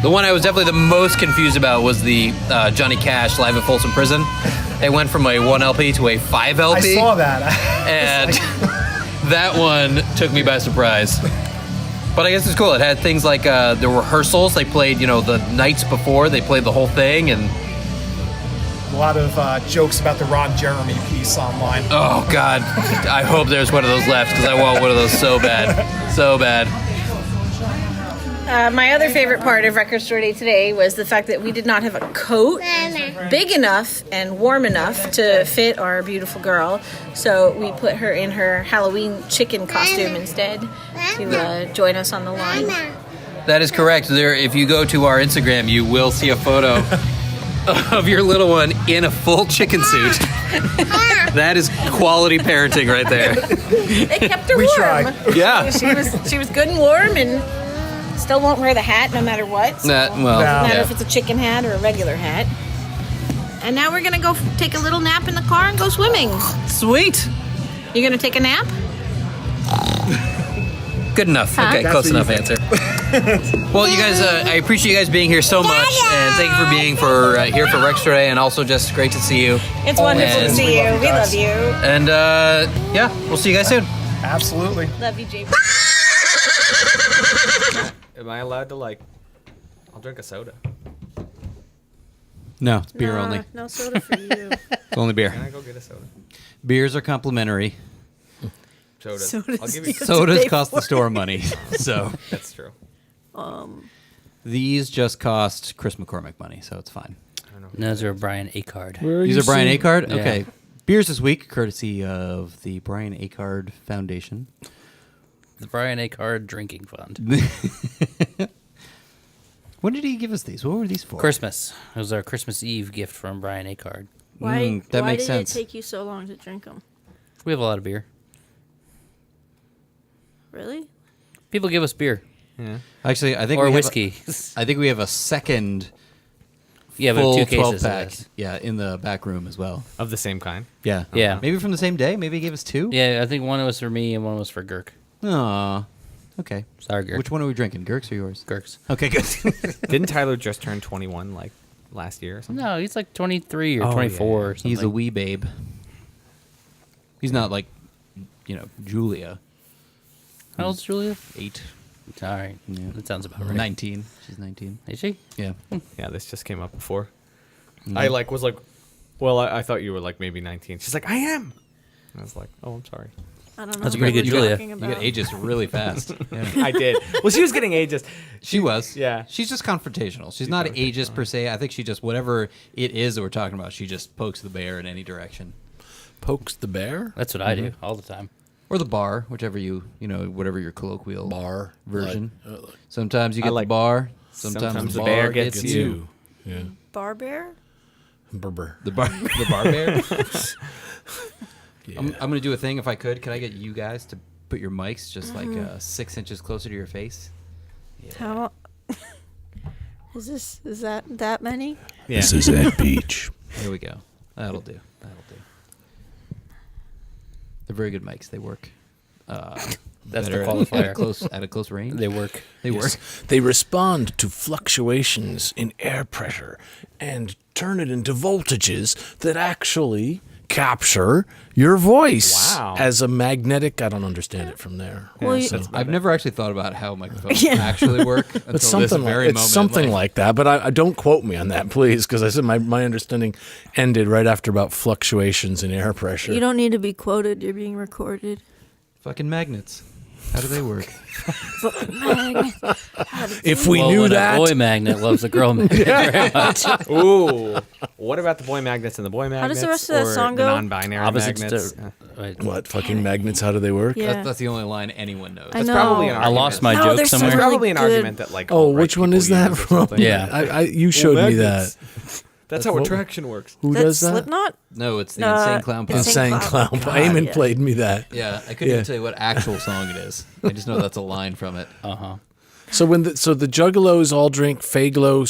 The one I was definitely the most confused about was the Johnny Cash Live at Folsom Prison. They went from a 1 LP to a 5 LP. I saw that. And that one took me by surprise. But I guess it's cool. It had things like the rehearsals. They played, the nights before. They played the whole thing. And a lot of jokes about the Ron Jeremy piece online. Oh, God. I hope there's one of those left, because I want one of those so bad. So bad. My other favorite part of Record Store Day today was the fact that we did not have a coat big enough and warm enough to fit our beautiful girl. So we put her in her Halloween chicken costume instead to join us on the line. That is correct. If you go to our Instagram, you will see a photo of your little one in a full chicken suit. That is quality parenting right there. They kept her We warm. tried. Yeah. She was good and warm, and still won't wear the hat no matter what. So That- well, doesn't matter yeah. if it's a chicken hat or a regular hat. And now we're gonna go take a little nap in the car and go swimming. Sweet. You gonna take a nap? Good enough. Huh? Okay, That's close what enough you answer. Well, you guys, I appreciate you guys being here so much, and thank you for being here for Rex today, and also just great to see you. It's wonderful to And- see you. We love you. And yeah, we'll see you guys soon. Absolutely. Love you, JB. Am I allowed to I'll drink a soda. No, it's beer only. No soda for you. It's only beer. Can I go get a soda? Beers are complimentary. Sodas. Sodas I'll give you you have to Sodas pay cost the for. store money, so That's true. these just cost Chris McCormick money, so it's fine. Those are Brian Acard. These are Brian Acard? Yeah. Okay. Beers this week, courtesy of the Brian Acard Foundation. The Brian Acard Drinking Fund. When did he give us these? What were these for? Christmas. It was our Christmas Eve gift from Brian Acard. Why, that why makes did sense. it take you so long to drink them? We have a lot of beer. Really? People give us beer. Yeah. Actually, I think Or we have whiskey. I think we have a second Yeah, we have full 2 cases 12 of pack. this. Yeah, in the back room as well. Of the same kind? Yeah. Yeah. Maybe from the same day? Maybe he gave us 2? Yeah, I think one was for me and one was for Girk. Aw. Okay. Sorry, Girk. Which one are we drinking? Girk's or yours? Girk's. Okay, good. Didn't Tyler just turn 21 last year or something? No, he's like 23 or Oh, 24 yeah, or something. He's a wee babe. He's not like, Julia. How old's Julia? 8. All right. Yeah. That sounds about right. 19. She's 19. Is she? Yeah. Yeah, this just came up before. Mhm. I was like, well, I thought you were maybe 19. She's like, I am. And I was like, oh, I'm sorry. I don't know. That's a what pretty good we're Julia. talking You about. get ages really fast. Yeah. I did. Well, she was getting ageist. She was. Yeah. She's just confrontational. She's not ageist per se. I think she just, whatever it is that we're talking about, she just pokes the bear in any direction. Pokes the bear? That's what I do all the time. Or the bar, whichever whatever your colloquial Bar version. like- Sometimes you get the bar. Sometimes the bear gets you. Yeah. Bar bear? Berber. The bar bear. I'm going to do a thing if I could. Could I get you guys to put your mics just 6 inches closer to your face? How? Is that many? Yeah. This is Ed Beach. There we go. That'll do. They're very good mics. They work. That's better the qualifier. At a close range. They work. They Yes. work. They respond to fluctuations in air pressure and turn it into voltages that actually capture your voice Wow. as a magnetic. I don't understand it from there. Well, So- I've never actually thought about how microphones Yeah. actually work until it's this something very like, moment. it's something in life. like that, but I don't quote me on that, please, because I said my understanding ended right after about fluctuations in air pressure. you don't need to be quoted. You're being recorded. Fucking magnets. How do they work? If we Well, knew when that, a boy magnet loves a girl magnet very much. Ooh. What about the boy magnets and the boy magnets? How does the rest of that or song the go? non-binary Opposites magnets? to- Wait. what fucking magnets? How do they work? Yeah. That's the only line anyone knows. I That's know. probably an I argument. lost my No, joke there's some somewhere. It's really probably an good- argument that Oh, alt-right which one people is that use or from? something. Yeah. You showed me magnets. that. That's how What- attraction works. Who That's does that? Slipknot? No, it's the No, Insane Clown Posse. Insane Clown. God, Eamon yeah. played me that. Yeah, I couldn't even tell you what actual song it is. I just know that's a line from it. Uh-huh. So the Juggalos all drink Fago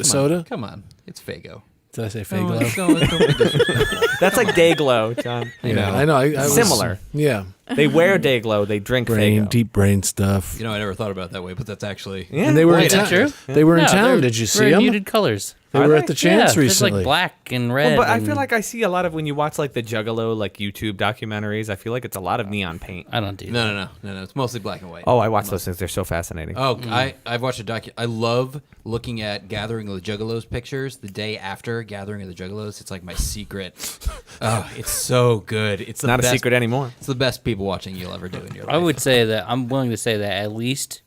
soda. Come on. It's Fago. Did I say No, Fago? don't be different. That's like Dayglow, John. I know. I was- Similar. Yeah. They wear Dayglow. They drink Fago. Deep brain stuff. You know, I never thought about it that way, but that's actually... Yeah. And they were Wait, in town. is that true? They were in No, town. they're Did you see very them? muted colors. They Are were they? at the Chance yeah, recently. There's like black and red. Well, but I and- feel like I see a lot of when you watch the Juggalo YouTube documentaries. I feel like it's a lot of neon paint. I don't do that. No. It's mostly black and white. Oh, I watch those things. They're so fascinating. Oh, I've watched a I love looking at Gathering of the Juggalos pictures the day after Gathering of the Juggalos. It's like my secret. Oh, it's so good. It's the not best, a secret anymore. It's the best people watching you'll ever do in your life. I would say that I'm willing to say that at least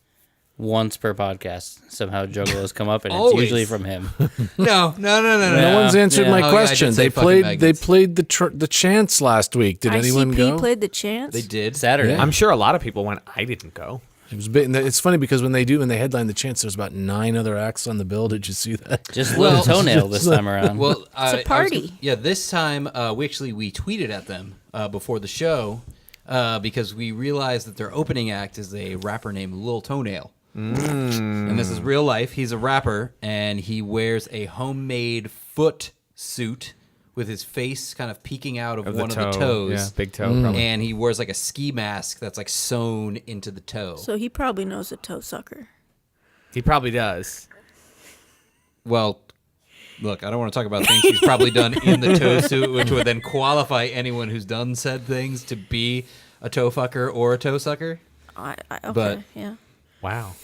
once per podcast somehow Juggalos come up, and it's Always. usually from him. No. No one's answered Yeah. my Oh, yeah, I question. did say They fucking played. magnets. They played the Chance last week. Did anyone ICP go? played the Chance? They did. Saturday. Yeah. I'm sure a lot of people went. I didn't go. It was big. It's funny because when they headline the chance, there's about 9 other acts on the bill. Did you see that? Just Little Toenail this time around. Well, It's a party. this time we tweeted at them before the show because we realized that their opening act is a rapper named Lil Toenail. And this is real life. He's a rapper, and he wears a homemade foot suit with his face kind of peeking out of one of the toes. Yeah, big toe, probably. And he wears like a ski mask that's like sewn into the toe. So he probably knows a toe sucker. He probably does. Well, look, I don't want to talk about things he's probably done in the toe suit, which would then qualify anyone who's done said things to be a toe fucker or a toe sucker. Okay, But yeah. Wow.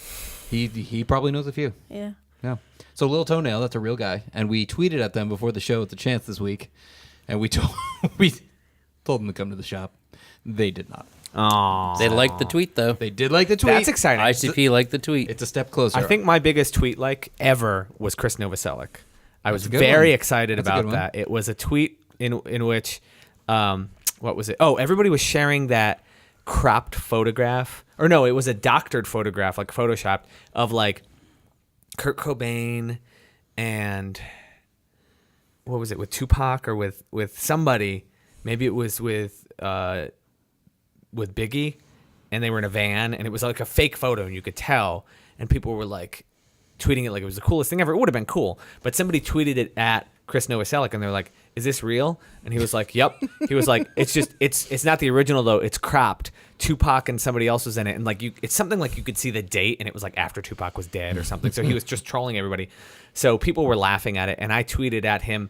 He probably knows a few. Yeah. Yeah. So Lil Toenail, that's a real guy, and we tweeted at them before the show at the Chance this week, and we told them to come to the shop. They did not. Aww. They liked the tweet, though. They did like the tweet. That's exciting. ICP liked the tweet. It's a step closer. I think my biggest tweet ever was Chris Novoselic. I was That's a good very one. excited That's a good about one. that. It was a tweet in which, what was it? Oh, everybody was sharing that cropped photograph. Or no, it was a doctored photograph, like photoshopped, of like Kurt Cobain and what was it, with Tupac or with somebody? Maybe it was with Biggie, and they were in a van, and it was like a fake photo, and you could tell, and people were like tweeting it like it was the coolest thing ever. It would have been cool, but somebody tweeted it at Chris Novoselic, and they're like, "Is this real?" And he was like, "Yep." He was like, "It's not the original though. It's cropped. Tupac and somebody else was in it, and like it's something like you could see the date, and it was like after Tupac was dead or something." So he was just trolling everybody. So people were laughing at it, and I tweeted at him,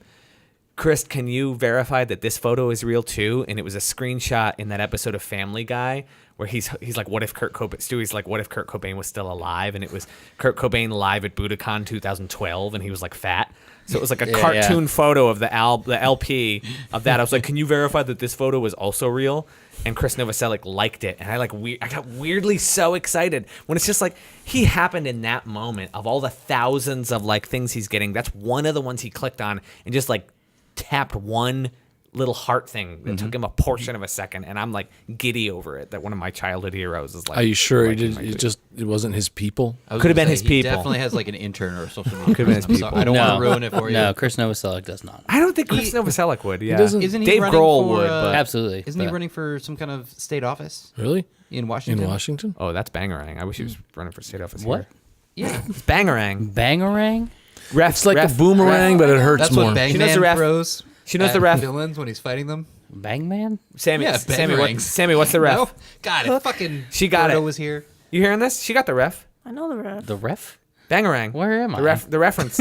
"Chris, can you verify that this photo is real too?" And it was a screenshot in that episode of Family Guy where he's like, "What if Kurt Cobain?" Stewie's like, "What if Kurt Cobain was still alive?" And it was Kurt Cobain live at Budokan 2012, and he was like fat. So it was like a cartoon photo of the LP of that. I was like, "Can you verify that this photo was also real?" And Chris Novoselic liked it, and I got weirdly so excited when it's just like he happened in that moment of all the thousands of like things he's getting. That's one of the ones he clicked on and just like tapped one little heart thing that took him a portion of a second, and I'm like giddy over it that one of my childhood heroes is like. Are you sure it wasn't his people? I was Could have gonna been say, his he people. definitely has like an intern or social media. Could have been his I'm sorry. people. I don't want to ruin it for you. No, Chris Novoselic does not. I don't think Chris Novoselic would. Yeah, doesn't- Isn't he Dave running Grohl for, would, but Absolutely. Isn't he but- running for some kind of state office Really? in Washington? In Washington? oh, that's Bangarang. I wish he was running for state office. What? Here. Yeah. It's Bangarang. Bangarang? Refs It's like a boomerang, but it hurts That's more. what She knows the Bangman ref. throws. She knows at the ref. villains when he's fighting them. Bangman? Sammy, Yeah, Bangarangs. Sammy, what's the ref? No? God, if fucking She got Frodo it. was here. You hearing this? She got the ref. I know the ref. The ref? Bangarang. Where am I? The reference.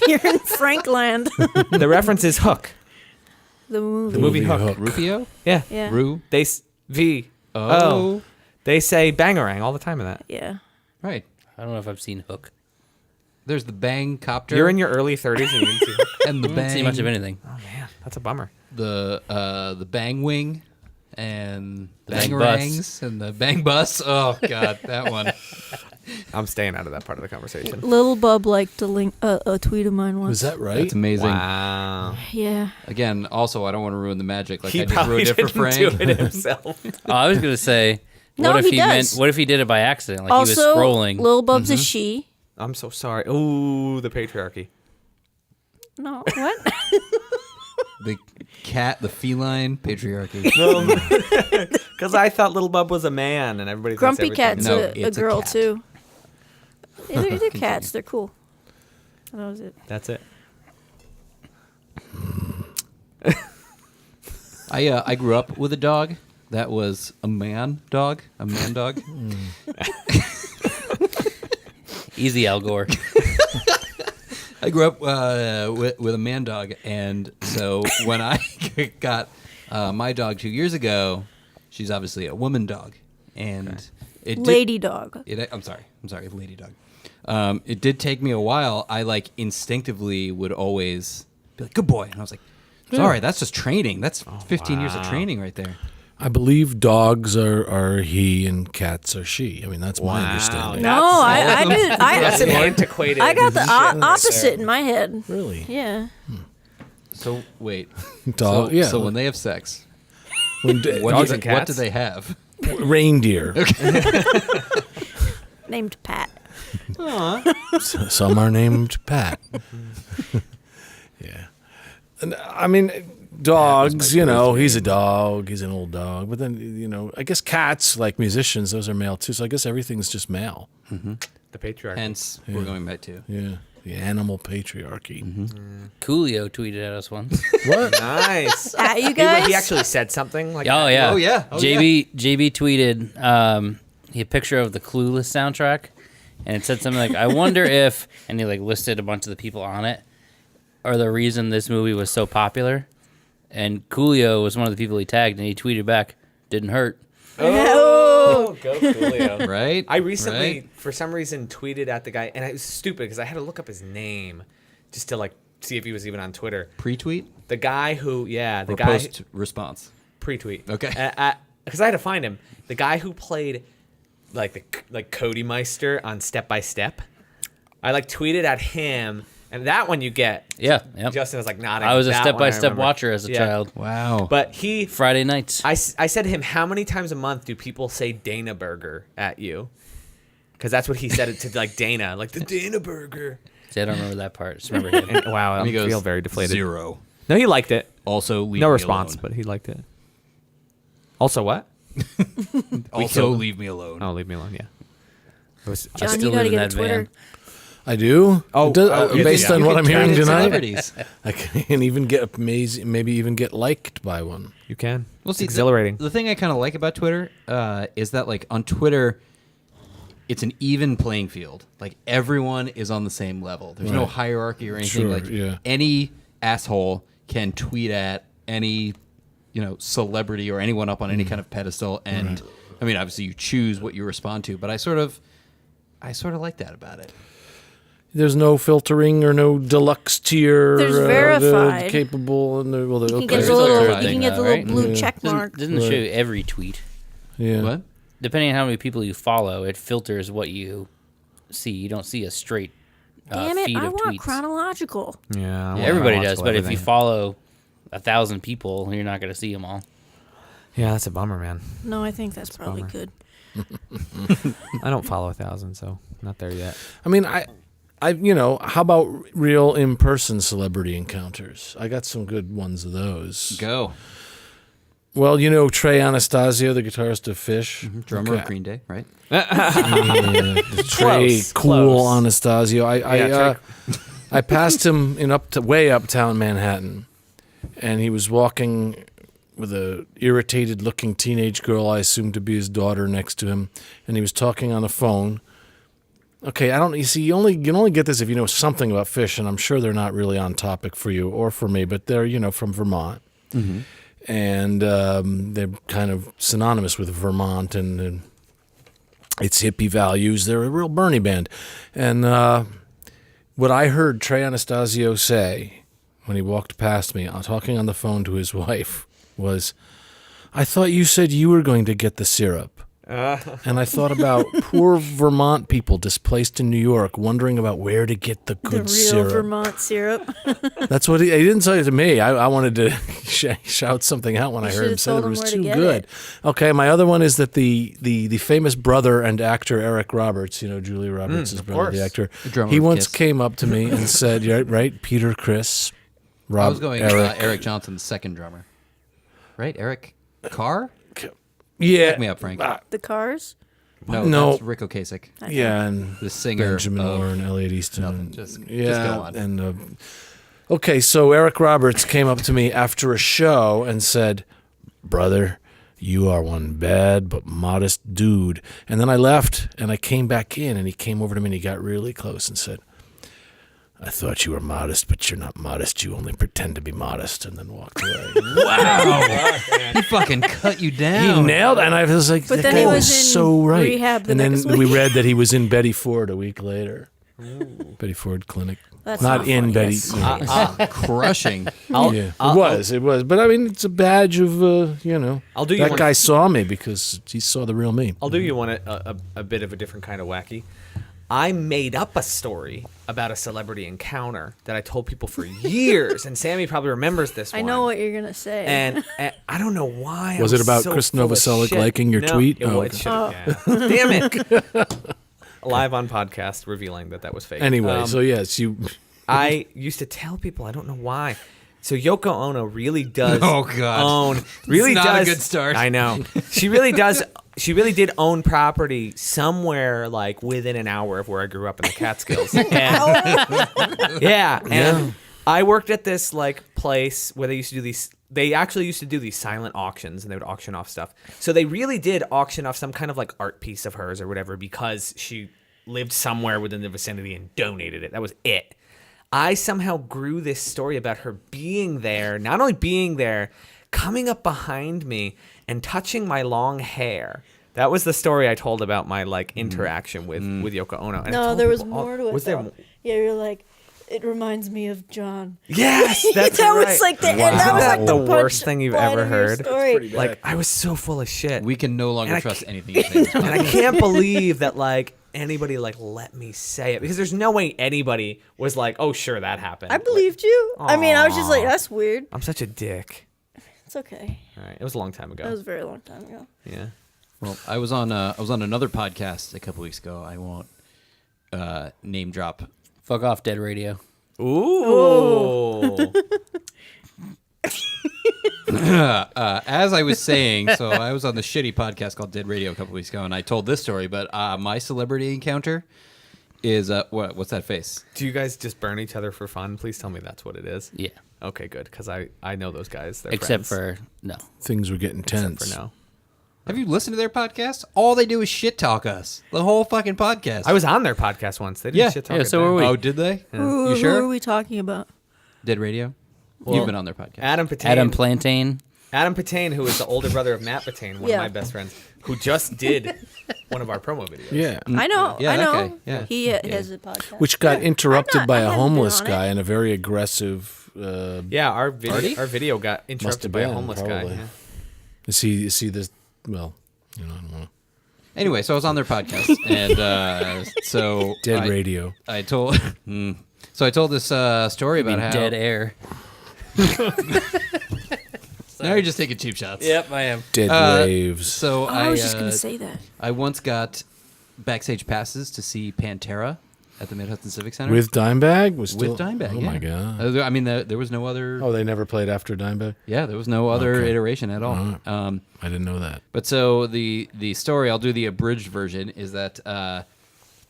You're in Frankland. The reference is Hook. The movie. The movie Hook. Rufio? Yeah. Yeah. Ru? They Oh. They say Bangarang all the time in that. Yeah. Right. I don't know if I've seen Hook. There's the Bang Copter. You're in your early 30s and you didn't see Hook. and the I Bang. didn't see much of anything. Oh man, that's a bummer. The Bang Wing and the Bang Bangarangs and the Bang Bus. Oh God, that one. I'm staying out of that part of the conversation. Little Bub liked a tweet of mine once. Was that right? That's amazing. Wow. Yeah. Again, also, I don't want to ruin the magic. Like He I just probably ruined it for didn't Frank. do it himself. Oh, I was going to say, No, what if he he does. What if he did it by accident? Like Also, he was scrolling. Little Bub's a she. I'm so sorry. Ooh, the patriarchy. No, what? The cat, the feline patriarchy. Because I thought Little Bub was a man, and everybody thinks Grumpy everything- Cat's No, a it's a girl, cat. too. They're cats. They're cool. That was it. That's it. I grew up with a dog that was a man dog. Easy, Al Gore. I grew up with a man dog, and so when I got my dog 2 years ago, she's obviously a woman dog, and Lady dog. I'm sorry, lady dog. It did take me a while. I like instinctively would always be like, "Good boy," and I was like, "Sorry, that's just training. That's 15 years of training right there." I believe dogs are he and cats are she. I mean, that's my understanding. No, I did. That's an antiquated. I got the opposite in my head. Really? Yeah. So wait, Dog. So, yeah. So when they have sex, When Dogs and what cats? do they have? reindeer. named Pat. Some are named Pat. Yeah. And, I mean, dogs, he's a dog. He's an old dog. But then, I guess cats, like musicians, those are male too. So I guess everything's just male. The patriarchy. Hence, we're going back to. Yeah. The animal patriarchy. Coolio tweeted at us once. What? Nice. At you guys? He actually said something like Oh that. yeah. JB tweeted a picture of the Clueless soundtrack, and it said something like, "I wonder if," and he listed a bunch of the people on it, are the reason this movie was so popular. And Coolio was one of the people he tagged, and he tweeted back, "Didn't hurt." Oh, go Coolio. Right? I recently, for some reason, tweeted at the guy, and it was stupid because I had to look up his name just to see if he was even on Twitter. Pre-tweet? The guy who, the or guy post-response? Pre-tweet. Okay. Because I had to find him. The guy who played like Cody Meister on Step by Step. I tweeted at him. And that one you get. Yeah. Yep. Justin was nodding. I was a That Step one by I Step remember. watcher as a child. Wow. But Friday nights. I said to him, how many times a month do people say Dana Burger at you? Because that's what he said it to Dana, the Dana Burger. See, I don't remember that part. Just remember him. Wow, I He goes, feel very deflated. 0. No, he liked it. Also, leave no me response, alone. but he liked it. Also, what? Also, leave me alone. Oh, leave me alone. Yeah. John, you gotta get a Twitter. I do. Based on what I'm hearing tonight, celebrities. I can even get maybe even get liked by one. You can. Well, It's exhilarating. The thing I kind of like about Twitter is that, on Twitter, it's an even playing field. Everyone is on the same level. There's no Right. hierarchy or anything. Sure, any asshole can tweet at any, celebrity or anyone up on any kind of pedestal. And I mean, obviously, you choose what you respond to. But I sort of like that about it. There's no filtering or no deluxe tier. There's verified. Capable and You can get the little blue check mark. Doesn't show you every tweet. Yeah. What? Depending on how many people you follow, it filters what you see. You don't see a straight Damn it! feed I of want tweets. chronological. Yeah. Everybody does, but if you follow 1,000 people, you're not going to see them all. Yeah, that's a bummer, man. No, I think that's probably bummer. good. I don't follow 1,000, so not there yet. I mean, how about real in-person celebrity encounters? I got some good ones of those. Go. Well, Trey Anastasio, the guitarist of Fish. Drummer of Green Day, right? Trey Cool Close. Anastasio. I passed him in way uptown Manhattan, and he was walking with a irritated-looking teenage girl, I assumed to be his daughter, next to him, and he was talking on the phone. Okay, you can only get this if you know something about Fish, and I'm sure they're not really on topic for you or for me, but they're, from Vermont. Mm-hmm. And they're kind of synonymous with Vermont and its hippie values. They're a real Bernie band. And what I heard Trey Anastasio say when he walked past me, talking on the phone to his wife, was, "I thought you said you were going to get the syrup." And I thought about poor Vermont people displaced in New York wondering about where to get the good The real syrup. Vermont syrup. That's what he didn't say it to me. I wanted to shout something out when I heard him should've say that. told It him was where to too get good. it. Okay, my other one is that the famous brother and actor Eric Roberts, Julia Roberts' of brother, the course. actor, The drummer he of once Kiss. came up to me and said, "Yeah, right, Peter, Chris, Rob, I was going Eric." Eric Johnson, the second drummer. Right? Eric Carr? Yeah. Back me up, Frank. The Cars. No. That's Rick Ocasek. Yeah, and The singer Benjamin of- Orr and Elliot Easton. Nothing, just yeah, go on. and okay, so Eric Roberts came up to me after a show and said, "Brother, you are one bad but modest dude." And then I left and I came back in and he came over to me and he got really close and said, "I thought you were modest, but you're not modest. You only pretend to be modest," and then walked away. Wow. He fucking cut you down. He nailed it. And I was like, But that then guy he was was in so right. rehab the and then next we week. read that he was in Betty Ford a week later. Betty Ford Clinic. That's not not in funny. Betty. That's- Crushing. It was. But I mean, it's a badge of, I'll do you that one- guy saw me because he saw the real me. I'll do you one a bit of a different kind of wacky. I made up a story about a celebrity encounter that I told people for years, and Sammy probably remembers this one. I know what you're gonna say. And I don't know why. Was I it about so Chris full of Novoselic shit. liking your No, tweet? It Oh, was. okay. Yeah. Damn it. live on podcast revealing that was fake. Anyway, so yes, you. I used to tell people, I don't know why. So Yoko Ono really does Oh, God. own. Really It's not does, a good start. I know. She really does. She really did own property somewhere like within an hour of where I grew up in the Catskills. And I worked at this like place where they used to do these. They actually used to do these silent auctions, and they would auction off stuff. So they really did auction off some kind of like art piece of hers or whatever because she lived somewhere within the vicinity and donated it. That was it. I somehow grew this story about her being there, not only being there, coming up behind me and touching my long hair. That was the story I told about my like interaction with Yoko Ono. And I No, told there was people, more to it. Was there? though. Yeah, you're like, it reminds me of John. Yes, that's that right. was like the and that was like the the worst thing you've ever heard. Story. Like I was so full of shit. We can no longer And I trust ca- anything you say. And I can't believe that like anybody like let me say it because there's no way anybody was like, oh sure that happened. I believed you. I mean, I was just like, Aw. that's weird. I'm such a dick. It's okay. All right, it was a long time ago. That was a very long time ago. Yeah. Well, I was on another podcast a couple weeks ago. I won't name drop. Fuck off, Dead Radio. Ooh. As I was saying, so I was on the shitty podcast called Dead Radio a couple weeks ago, and I told this story. But my celebrity encounter is what's that face? Do you guys just burn each other for fun? Please tell me that's what it is. Yeah. Okay, good, because I know those guys. They're Except friends. for no. Things were getting tense. Except for no. Have you listened to their podcast? All they do is shit talk us. The whole fucking podcast. I was on their podcast once. They did shit talk. Yeah, so were we. Oh, did they? Who, You sure? Who are we talking about? Dead Radio? You've been on their podcast. Adam Patain. Adam Plantain. Adam Patain, who is the older brother of Matt Patain, one Yeah. of my best friends, who just did one of our promo videos. Yeah. I know. Yeah, I that know. guy, yeah. He has a podcast. Which got interrupted by I a haven't been homeless on it. guy and a very aggressive. Yeah, our video got interrupted by a been, homeless probably. guy. Yeah. Is he this? Well, I don't know. Anyway, so I was on their podcast, and so Dead Radio. I told. So I told this story about how Dead Air. Now you're just taking cheap shots. Yep, I am. Dead waves. So I was just gonna say that. I once got backstage passes to see Pantera at the Mid-Hudson Civic Center With Dimebag? Was still, with Dimebag. Oh yeah. my god. I mean, there was no other. Oh, they never played after Dimebag? Yeah, there was no other Okay. iteration at all. Alright. I didn't know that. But so the story, I'll do the abridged version, is that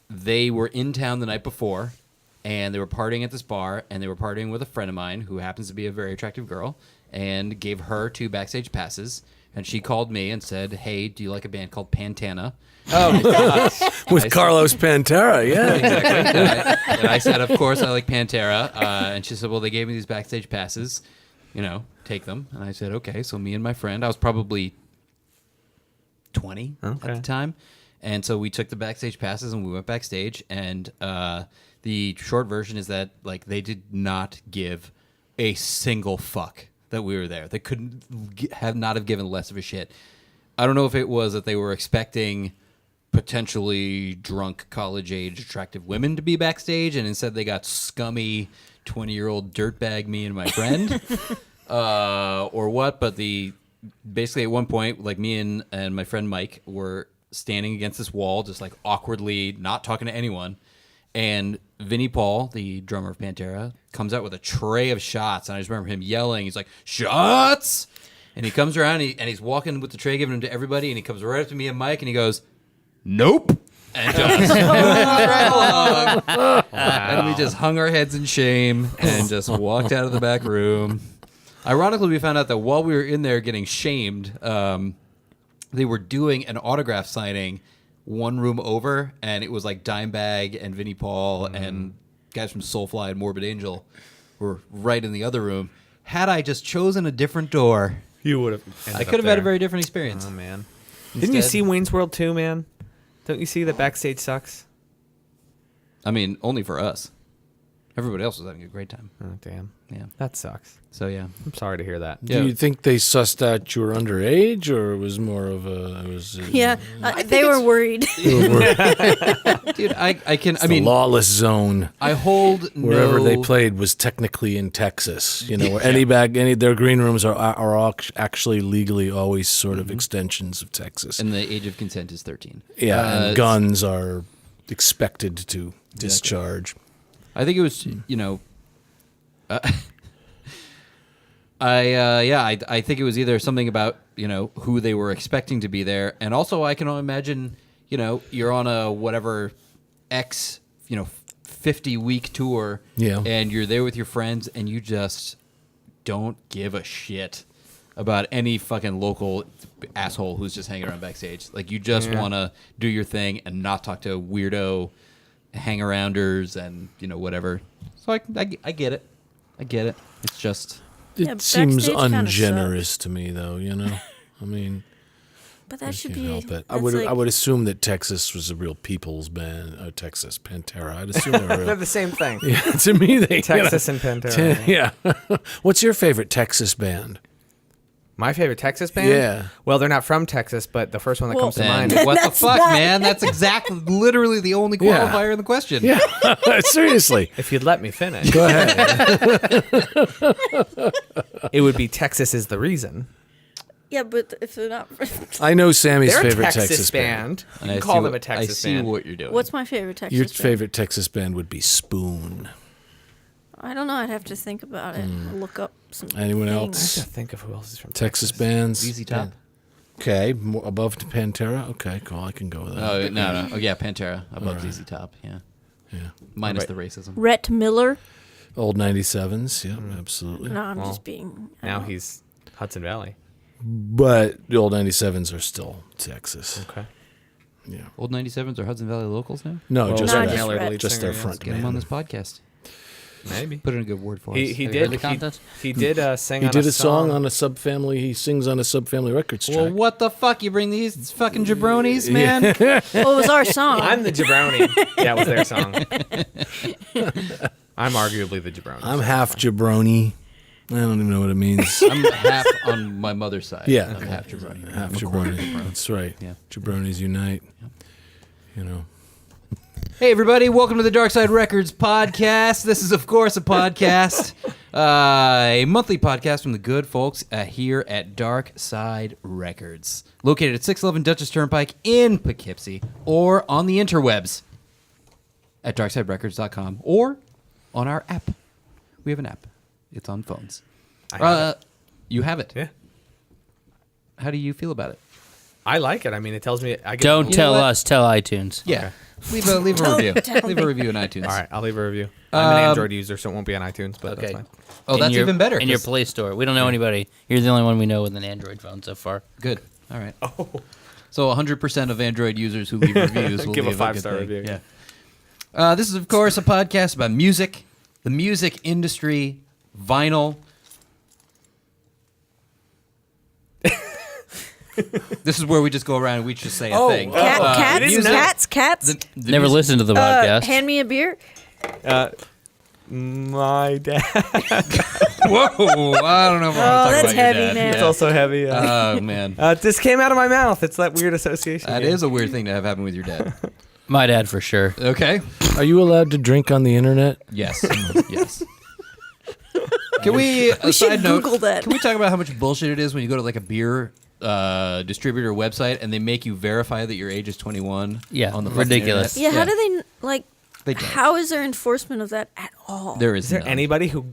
they were in town the night before, and they were partying at this bar, and they were partying with a friend of mine who happens to be a very attractive girl, and gave her 2 backstage passes. And she called me and said, "Hey, do you like a band called Pantana?" With Carlos Pantera, yeah. Exactly. And I said, "Of course, I like Pantera." And she said, "Well, they gave me these backstage passes. You know, take them." And I said, "Okay." So me and my friend, I was probably 20 at the time, and so we took the backstage passes and we went backstage. And the short version is that like they did not give a single fuck that we were there. They couldn't have given less of a shit. I don't know if it was that they were expecting potentially drunk college-age attractive women to be backstage, and instead they got scummy 20-year-old dirtbag me and my friend, or what. But basically at one point, like me and my friend Mike were standing against this wall, just like awkwardly not talking to anyone. And Vinnie Paul, the drummer of Pantera, comes out with a tray of shots. And I just remember him yelling. He's like, "Shots!" And he comes around and he's walking with the tray, giving them to everybody. And he comes right up to me and Mike and he goes, "Nope." And just moves right along. And we just hung our heads in shame and just walked out of the back room. Ironically, we found out that while we were in there getting shamed, they were doing an autograph signing one room over, and it was like Dimebag and Vinnie Paul and guys from Soulfly and Morbid Angel were right in the other room. Had I just chosen a different door, You would have. I could have had a very different experience. Oh man! Didn't you see Wayne's World 2, man? Don't you see that backstage sucks? I mean, only for us. Everybody else was having a great time. Oh damn! Yeah, that sucks. So yeah, I'm sorry to hear that. Do you think they sussed out you were underage, or it was more of a? It was. Yeah, they were worried. Dude, I can. It's I mean, the lawless zone. I hold wherever no- they played was technically in Texas. You know, where their green rooms are actually legally always sort of extensions of Texas. And the age of consent is 13. Yeah, and guns are expected to discharge. I think it was, I think it was either something about, who they were expecting to be there. And also I can imagine, you're on a whatever 50-week tour. Yeah. And you're there with your friends and you just don't give a shit about any fucking local asshole who's just hanging around backstage. Like, you just want to do your thing and not talk to weirdo hang-arounders and, whatever. So I get it. I get it. It's just... It seems ungenerous to me, though, I mean... But that should be... Help it. I would assume that Texas was a real people's band. Texas, Pantera. I'd assume they were real. They're the same thing. Yeah, to me, they... Texas and Pantera. Yeah. What's your favorite Texas band? My favorite Texas band? Yeah. Well, they're not from Texas, but the first one that comes to mind. What the fuck, man? That's literally the only qualifier in the question. Yeah. Seriously. If you'd let me finish. Go ahead. It would be Texas is the Reason. Yeah, but if they're not... I know Sammy's They're favorite a Texas band. You can call them a Texas band. I see what you're doing. What's my favorite Texas Your band? favorite Texas band would be Spoon. I don't know. I'd have to think about it. Look up some Anyone things. else? I have to think of who else is from Texas bands? ZZ Top. Okay, more above Pantera. Okay, cool. I can go with that. Oh no! Oh yeah, Pantera above ZZ Top. Yeah. Minus the racism. Rhett Miller. Old 97s. Yeah, absolutely. No, I'm just being... Now he's Hudson Valley. But the old 97s are still Texas. Okay. Yeah. Old 97s are Hudson Valley locals now? No, just No, Rhett. just Rhett. Just their front Get him on this podcast. Maybe. Put in a good word for us. He Have you did heard the contest? He did sing He on did a a song on a subfamily. He sings on a subfamily records track. Well, what the fuck? You bring these fucking jabronis, man? What was our song? I'm the jabroni. Yeah, it was their song. I'm arguably the jabroni. I'm half jabroni. I don't even know what it means. I'm half on my mother's side. Yeah. I'm half jabroni. Half jabroni. That's right. Yeah. Jabronis unite. Hey, everybody. Welcome to the Darkside Records podcast. This is, of course, a podcast, a monthly podcast from the good folks here at Darkside Records, located at 611 Dutchess Turnpike in Poughkeepsie, or on the interwebs at darksiderecords.com, or on our app. We have an app. It's on phones. You have it? Yeah. How do you feel about it? I like it. I mean, it tells me... Don't tell us. Tell iTunes. Yeah. Okay. Leave a review. Leave a review on iTunes. All right, I'll leave a review. I'm an Android user, so it won't be on iTunes, but that's fine. Oh, that's even better. In your Play Store. We don't know anybody. You're the only one we know with an Android phone so far. Good. All right. Oh. So 100% of Android users who leave reviews will give a leave 5-star good thing. review. Yeah. This is, of course, a podcast about music, the music industry, vinyl. This is where we just go around and we just say a thing. Cats. Never listened to the podcast. Hand me a beer. My dad. Whoa, I don't know if I want to talk that's about heavy, your dad. man. It's also heavy. Oh, man. It just came out of my mouth. It's that weird association. That is a weird thing to have happen with your dad. My dad for sure. Okay. Are you allowed to drink on the internet? Yes. Yes. Can we, We should Google that. Can we talk about how much bullshit it is when you go to like a beer distributor website and they make you verify that your age is 21? Yeah, on the fucking ridiculous. internet? Yeah, how do they, like, They don't. how is there enforcement of that at all? There is Is there none. anybody who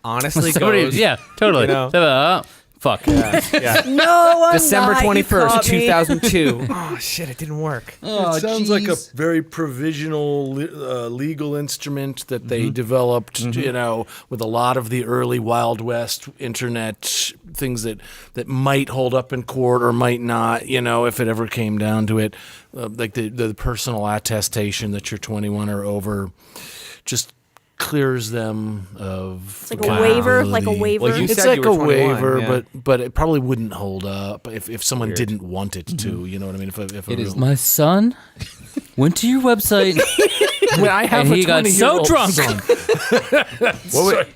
honestly Somebody, goes... yeah, totally. You know? Fuck. Yeah. No, I'm December not. You 21st, caught me. 2002. Oh, shit, it didn't work. Oh, It sounds like a jeez. very provisional legal instrument that they developed, with a lot of the early Wild West internet things that might hold up in court or might not, if it ever came down to it. Like the personal attestation that you're 21 or over just clears them of It's like a waiver, like a accountability. waiver. Well, you It's said like you were a 21, waiver, yeah. but it probably wouldn't hold up if someone Weird. didn't want it to. You know what I mean? If It is My son went to your website when I have and a he got so 20-year-old drunk. son.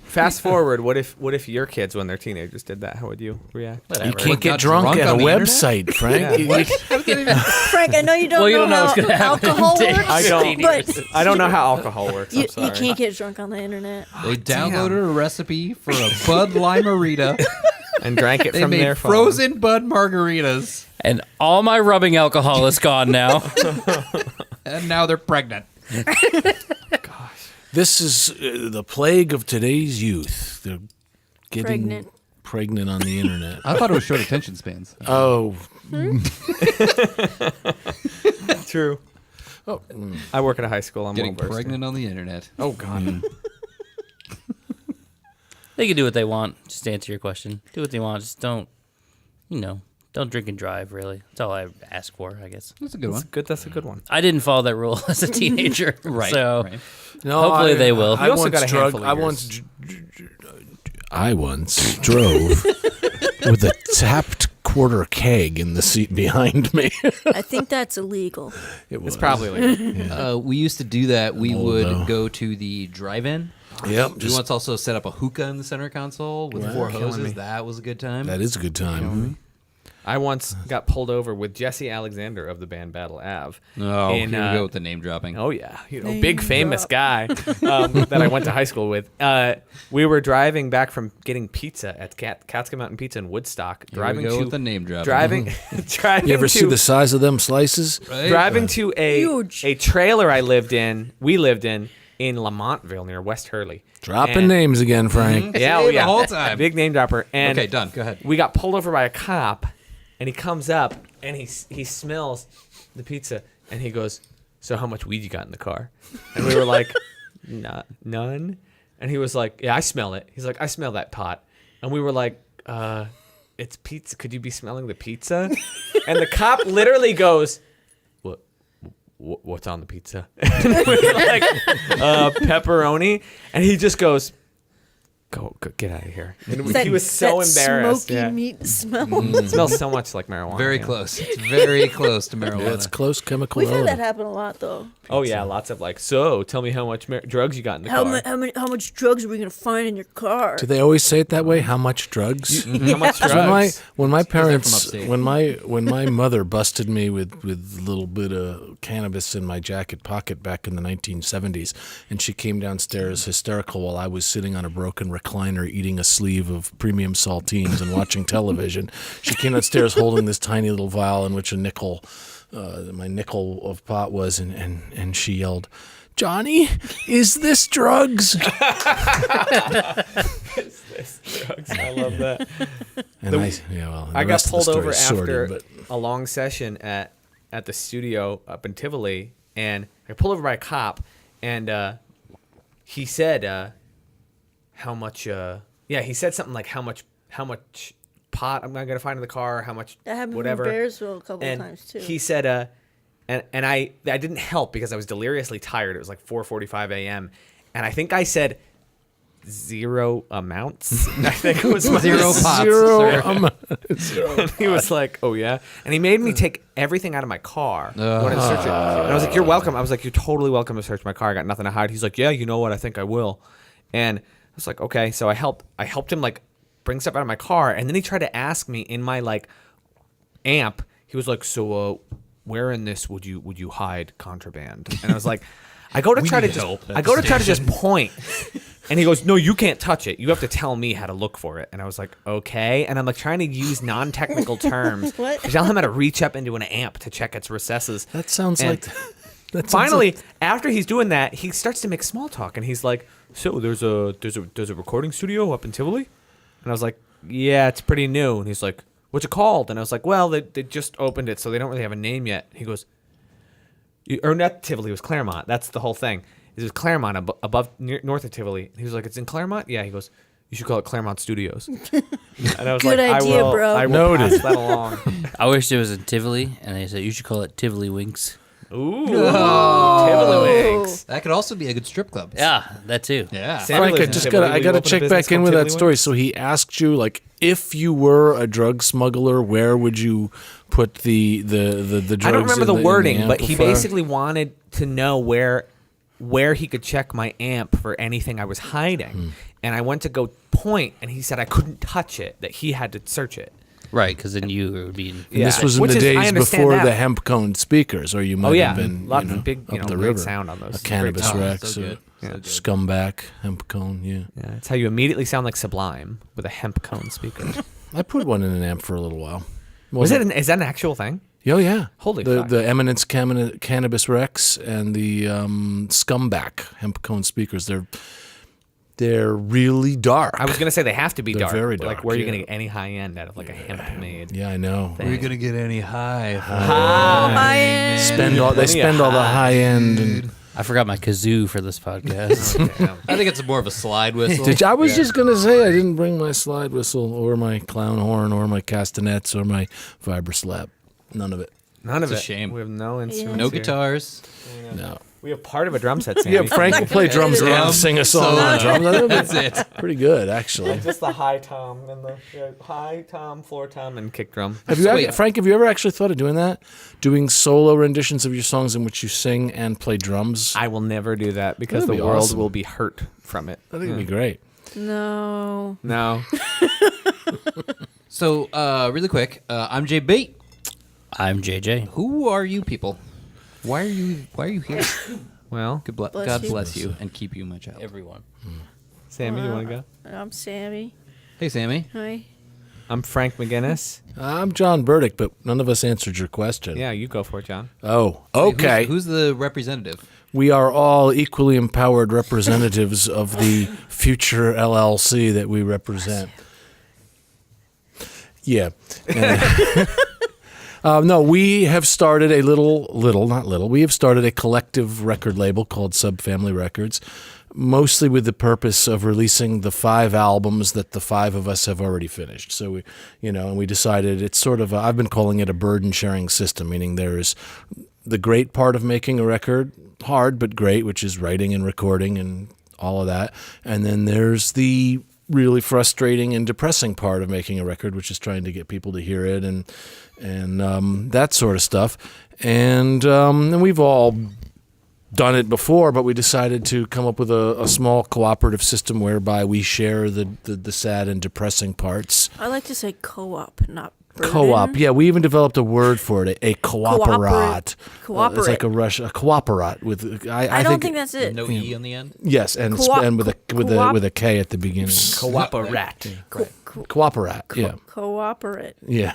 Fast forward. What if your kids, when they're teenagers, did that? How would you react? You can't get drunk at a website, Frank. Frank, I know you don't Well, you know don't know how what's gonna happen alcohol in works. I don't. But I don't know how alcohol works. you, I'm sorry. you can't get drunk on the internet. They downloaded a recipe for a Bud Limerita and drank it they from made their phone. frozen Bud margaritas. And all my rubbing alcohol is gone now. And now they're pregnant. This is the plague of today's youth. They're getting pregnant on the internet. I thought it was short attention spans. Oh. True. Oh, I work at a high school. I'm Getting well-versed. pregnant on the internet. Oh God. They can do what they want. Just to answer your question. Do what they want. Just don't drink and drive, really. That's all I ask for, I guess. That's a good one. That's a good one. I didn't follow that rule as a teenager. Right. So No, hopefully they will. You also got a handful of I once drove with a tapped quarter keg in the seat behind me. I think that's illegal. It's probably illegal. We used to do that. We Old, would though. go to the drive-in. Yep. We once also set up a hookah in the center console with 4 killing hoses. me. That was a good time. That is a good time. I once got pulled over with Jesse Alexander of the band Battle Ave. Oh, here we go with the name dropping. Oh yeah, big famous guy that I went to high school with. We were driving back from getting pizza at Catskill Mountain Pizza in Woodstock. Here we go with the name dropping. Driving. You ever see the size of them slices? Right? Driving to a trailer we lived in Lamontville near West Hurley. Dropping names again, Frank. Yeah, The whole time. Big name dropper. And Okay, done. Go ahead. We got pulled over by a cop, and he comes up and he smells the pizza, and he goes, "So how much weed you got in the car?" And we were like, "None." And he was like, "Yeah, I smell it." He's like, "I smell that pot." And we were like, "It's pizza. Could you be smelling the pizza?" And the cop literally goes, "What's on the pizza?" And we were like, "Pepperoni." And he just goes, Go get out of here. And he was so embarrassed. Smoky meat smell. It smells so much like marijuana. Very close. It's very close to marijuana. Yeah, it's close chemical. We've had that happen a lot, though. Oh yeah, lots of like. So tell me how much drugs you got in the car. How much drugs are we gonna find in your car? Do they always say it that way? How much drugs? How much drugs? When my parents, upstate. when my mother busted me with a little bit of cannabis in my jacket pocket back in the 1970s, and she came downstairs hysterical while I was sitting on a broken recliner eating a sleeve of premium saltines and watching television. She came downstairs holding this tiny little vial in which a nickel. My nickel of pot was, and she yelled, "Johnny, is this drugs?" Is this drugs? I love that. And I got pulled over sordid, after a long session at the studio up in Tivoli, and I got pulled over by a cop, and he said, "How much?" He said something like, "How much pot am I going to find in the car? How much? That happened whatever." in Bearsville a couple And of times too. he said, and I didn't help because I was deliriously tired. It was like 4:45 a.m. And I think I said 0 amounts. I think it was my 0 pots. 0 And he was like, "Oh yeah," and he made me take everything out of my car. He wanted to search it, and I was like, "You're welcome." I was like, "You're totally welcome to search my car. I got nothing to hide." He's like, "Yeah, you know what? I think I will." And I was like, "Okay." So I helped him like bring stuff out of my car, and then he tried to ask me in my like amp. He was like, "So where in this would you hide contraband?" And I was like, I go to try to just point. And he goes, "No, you can't touch it. You have to tell me how to look for it." And I was like, "Okay." And I'm like trying to use non-technical terms What? to tell him how to reach up into an amp to check its recesses. That sounds And like. That sounds finally, like- after he's doing that, he starts to make small talk, and he's like, "So there's a recording studio up in Tivoli?" And I was like, "Yeah, it's pretty new." And he's like, "What's it called?" And I was like, "Well, they just opened it, so they don't really have a name yet." He goes, or not Tivoli, it was Claremont. That's the whole thing. It was Claremont above north of Tivoli. And he was like, "It's in Claremont?" Yeah. He goes, "You should call it Claremont Studios." And I was Good like, idea, bro. I will pass that along. I wish it was in Tivoli, and they said you should call it Tivoli Winks. Ooh, Tivoli Winks. That could also be a good strip club. Yeah, that too. Yeah. Frank, I gotta check back in with that story. So he asked you, like, if you were a drug smuggler, where would you put the drugs? I don't remember the wording, but he amplifier? basically wanted to know where he could check my amp for anything I was hiding. And I went to go point, and he said I couldn't touch it, that he had to search it. Right, because then you would be. And this was in the days before the hemp cone speakers, or you might have been lots of big, up the great river. sound on those. A cannabis Great Rex, sound. So good. Scumbag hemp cone. Yeah, that's how you immediately sound like Sublime with a hemp cone speaker. I put one in an amp for a little while. Is that an actual thing? Oh yeah, Holy the fuck. the Eminence Cannabis Rex and the Scumbag hemp cone speakers. They're really dark. I was gonna say they have to be They're dark. very Like, dark, where are you yeah. gonna get any high end out of like a hemp made? Yeah, I know. Where are you gonna get any high? High end. They spend all the high end. And I forgot my kazoo for this podcast. I think it's more of a slide whistle. I was just gonna say I didn't bring my slide whistle or my clown horn or my castanets or my vibroslap. None of it. None of It's it. a shame. We have no instruments. No here. guitars. No. We have part of a drum set. Sammy. Yeah, Frank will play drums and sing a song on drums. That's it. Pretty good, actually. Just the high tom and the high tom, floor tom, and kick drum. Frank, have you ever actually thought of doing that? Doing solo renditions of your songs in which you sing and play drums? I will never do that because That'd the be world awesome. will be hurt from it. I think it'd be great. No. No. So, really quick, I'm JB. I'm JJ. Who are you people? Why are you here? Well, Bless God you. bless you and keep you, my child. Everyone. Sammy, you want to go? I'm Sammy. Hey, Sammy. Hi. I'm Frank McGinnis. I'm John Burdick, but none of us answered your question. Yeah, you go for it, John. Oh, okay. Who's the representative? We are all equally empowered representatives of the future LLC that we represent. Yeah. No, we have started a we have started a collective record label called Subfamily Records, mostly with the purpose of releasing the 5 albums that the 5 of us have already finished. So we decided it's sort of I've been calling it a burden sharing system, meaning there's the great part of making a record, hard but great, which is writing and recording and all of that. And then there's the really frustrating and depressing part of making a record, which is trying to get people to hear it and that sort of stuff. And we've all done it before, but we decided to come up with a small cooperative system whereby we share the sad and depressing parts. I like to say co-op, not burden. Co-op, yeah. We even developed a word for it, a cooperat. Cooperate. It's like a cooperat with. I don't think that's it. No E on the end? Yes, and with a K at the beginning. Cooperat. Cooperat. Yeah. Cooperate. Yeah.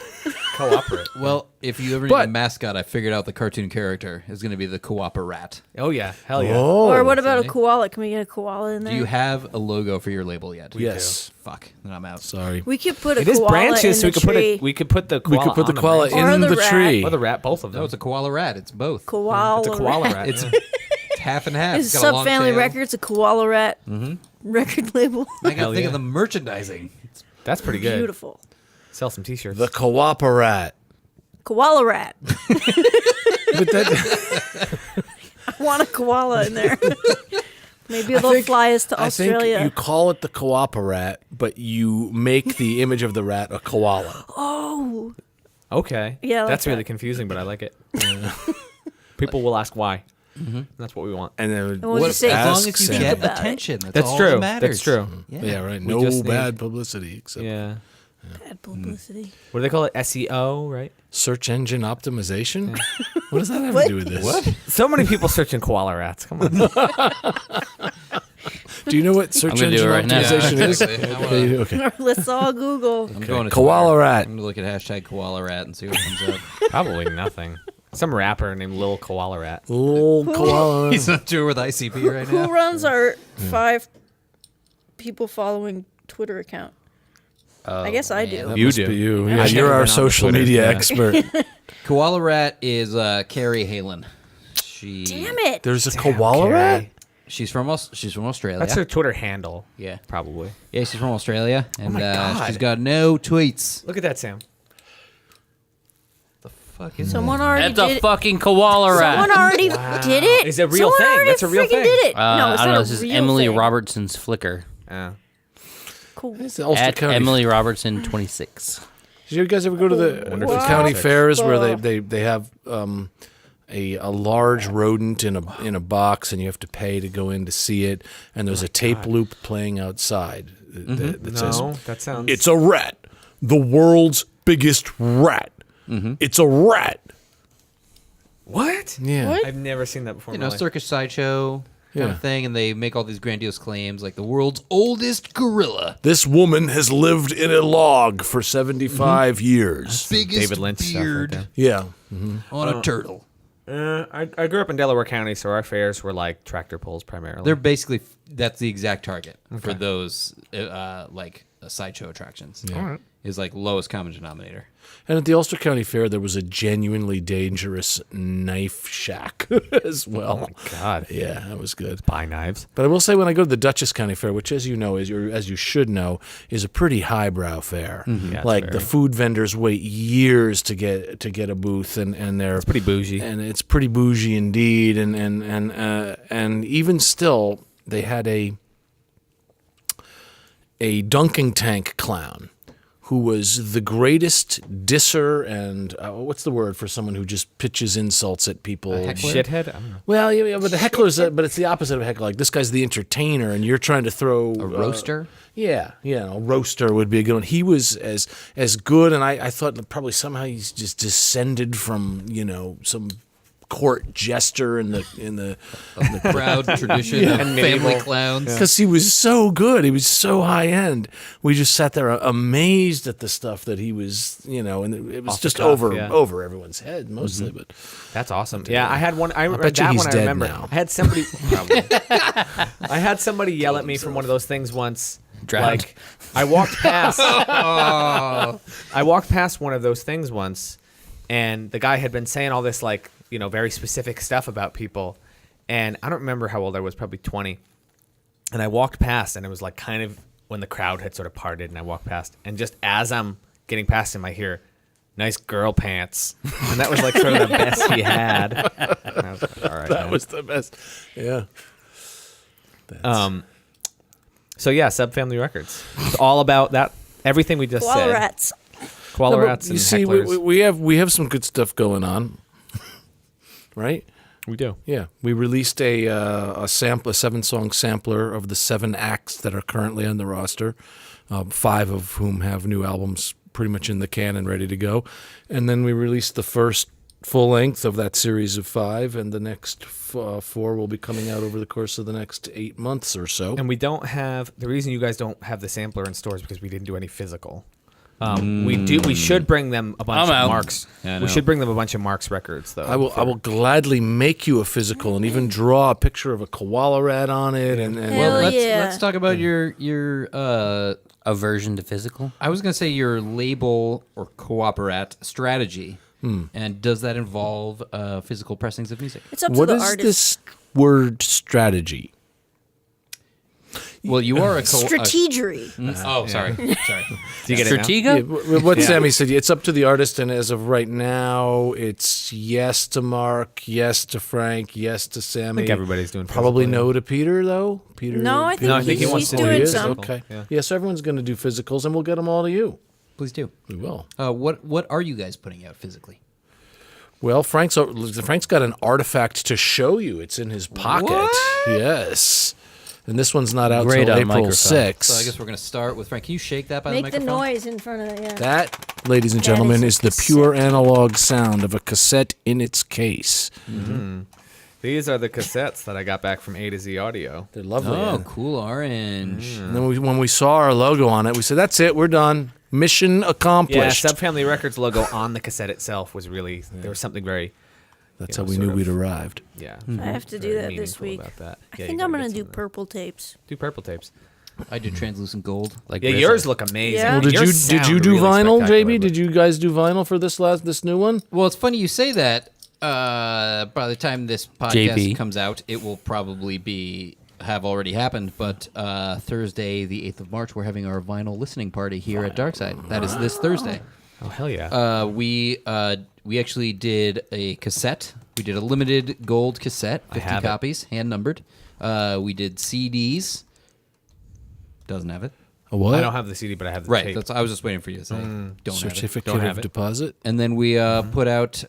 Cooperate. Well, if you ever need a mascot, I figured out the cartoon character is going to be the Cooperat. Oh, yeah. Hell yeah. Or what about a koala? Can we get a koala in there? Do you have a logo for your label yet? Yes. Fuck. Then I'm out. Sorry. We could put a It is koala branches, so in we the could tree. we could put the koala. We could put the on koala branch. Or in the the rat. tree. Or the rat, both of them. No, it's a koala rat. It's both. Koala. It's a koala rat. It's yeah. half and half. Is It's got a long Subfamily tail. Records a koala rat record label? I got Hell to think yeah. of the merchandising. That's pretty good. Beautiful. Sell some T-shirts. The cooperat. Koala rat. But that, I want a koala in there. Maybe they'll fly us to I Australia. think you call it the cooperat, but you make the image of the rat a koala. Oh. Okay. Yeah, I like that's really that. confusing, but I like it. People will ask why. That's what we want. And then And we'll just say, As long as you think get about it. attention, that's, That's all true. that matters. That's true. Yeah, right. We No just need- bad publicity. Except Yeah. Bad publicity. What do they call it? SEO, right? Search engine optimization? What does that have to do with this? What? So many people searching koala rats. Come on. Do you know what search gonna do engine it right now. optimization is? Actually, Okay. Let's all Google. I'm going to Koala Twitter. rat. I'm going to look at hashtag koala rat and see what comes up. Probably nothing. Some rapper named Lil Koala Rat. Little koala. He's on tour with ICP right Who now. runs our 5 people following Twitter account? I guess I do. That You must do. be you. I Yeah, should you're have our been on social Twitter, media yeah. expert. Koala rat is Carrie Halen. She Damn it. There's a koala rat? She's from Australia. That's her Twitter handle. Yeah. Probably. Yeah, she's from Australia, and my God. she's got no tweets. Look at that, Sam. The fuck is Someone already That's did a fucking koala rat. Someone already did it. Is it a real Someone thing? already That's a real freaking thing. did it. No, I it's don't not know. a This is real Emily thing. Robertson's Flickr. Cool. It's the Ulster At County. Emily Robertson 26. Did you guys ever go to the Wonderful. county fairs where Wow. they have a large rodent in a box and you have to pay to go in to see it, and there's a tape loop playing outside that says, No, that sounds. "It's a rat, the world's biggest rat. It's a rat." What? Yeah. What? I've never seen that before. You in know, my life. circus sideshow. kind Yeah. of thing, and they make all these grandiose claims like the world's oldest gorilla. This woman has lived in a log for 75 years. Biggest David Lynch beard stuff. Yeah. on a turtle. I grew up in Delaware County, so our fairs were like tractor pulls primarily. They're basically that's the exact target for Okay. those sideshow attractions. Yeah. All right. Is like lowest common denominator. And at the Ulster County Fair, there was a genuinely dangerous knife shack as well. Oh my God. Yeah, that was good. Buy knives. But I will say, when I go to the Dutchess County Fair, which, as you know, as you should know, is a pretty highbrow fair. Yeah, it's Like very. the food vendors wait years to get a booth, and they're It's pretty bougie. and it's pretty bougie indeed. And even still, they had a dunking tank clown who was the greatest disser and what's the word for someone who just pitches insults at people? Shithead? I don't know. Well, yeah, but the heckler's, but it's the opposite of a heckler. Like, this guy's the entertainer, and you're trying to throw A roaster? Yeah, a roaster would be a good one. He was as good, and I thought that probably somehow he's just descended from some court jester in the proud tradition of family clowns. Because he was so good, he was so high end. We just sat there amazed at the stuff that he was, and it was Off the just cuff, over everyone's head mostly. But That's awesome. Yeah, I had one. I bet you that he's one I dead remember. now. I had somebody. Probably. I had somebody yell at me from one of those things once. Drowned. Like I walked past. I walked past one of those things once, and the guy had been saying all this very specific stuff about people, and I don't remember how old I was, probably 20. And I walked past, and it was like kind of when the crowd had sort of parted, and I walked past, and just as I'm getting past him, I hear, "Nice girl pants," and that was like sort of the best he had. And I was like, all right, that man. was the best. Yeah. So yeah, Subfamily Records. It's all about that. Everything we just Koala said. rats. Koala No, but rats and you see, hecklers. we have some good stuff going on, right? We do. Yeah, we released a 7-song sampler of the 7 acts that are currently on the roster, 5 of whom have new albums pretty much in the can and ready to go, and then we released the first full length of that series of 5, and the next 4 will be coming out over the course of the next 8 months or so. And we don't have the reason you guys don't have the sampler in stores because we didn't do any physical. We should bring them a bunch of Marks. Yeah, we should bring them a bunch of Marks records though. I will gladly make you a physical and even draw a picture of a koala rat on it. And Hell yeah. let's talk about your aversion to physical. I was gonna say your label or cooperate strategy. And does that involve physical pressings of music? It's up to what the is artist. this word strategy? Well, you are a Strategery. Oh, sorry. Do you get it now? Stratega? What Sammy said, it's up to the artist, and as of right now, it's yes to Mark, yes to Frank, yes to Sammy. I think everybody's doing Probably physical, no to Peter, though. Peter. No, I think, I think he he's, wants he's to do doing is? some. Okay. Yeah. Yes, everyone's going to do physicals, and we'll get them all to you. Please do. We will. What are you guys putting out physically? Well, Frank's got an artifact to show you. It's in his pocket. What? Yes. And this one's not out Great until on April microphone. 6th. So I guess we're gonna start with Frank. Can you shake that by Make the the microphone? noise in front of it. Yeah. That, ladies and That gentlemen, is is a the pure cassette. analog sound of a cassette in its case. These are the cassettes that I got back from A to Z Audio. They're lovely. Oh, yeah. cool orange. And then when we saw our logo on it, we said, that's it, we're done. Mission Yeah, accomplished. Subfamily Records logo on the cassette itself was really there was something very. That's you how know, we sort knew of- we'd arrived. Yeah, I have to do very that this meaningful week. about that. I Yeah, think you I'm gotta gonna get do some of that. purple tapes. Do purple tapes. I did translucent gold. Like Yeah, RZA. yours look amazing. Yeah. Well, did Yours you sound do really vinyl, spectacular, JB? but- Did you guys do vinyl for this new one? Well, it's funny you say that. By the time this podcast JB. comes out, it will probably have already happened. But Thursday, the 8th of March, we're having our vinyl listening party here at Darkside. That is this Thursday. Oh hell yeah! We actually did a cassette. We did a limited gold cassette, I 50 have it. copies, hand numbered. We did CDs. Doesn't have it. A what? I don't have the CD, but I have the Right. tape. I was just waiting for you to say. Don't have it. Certificate Don't have of it. deposit? And then we put out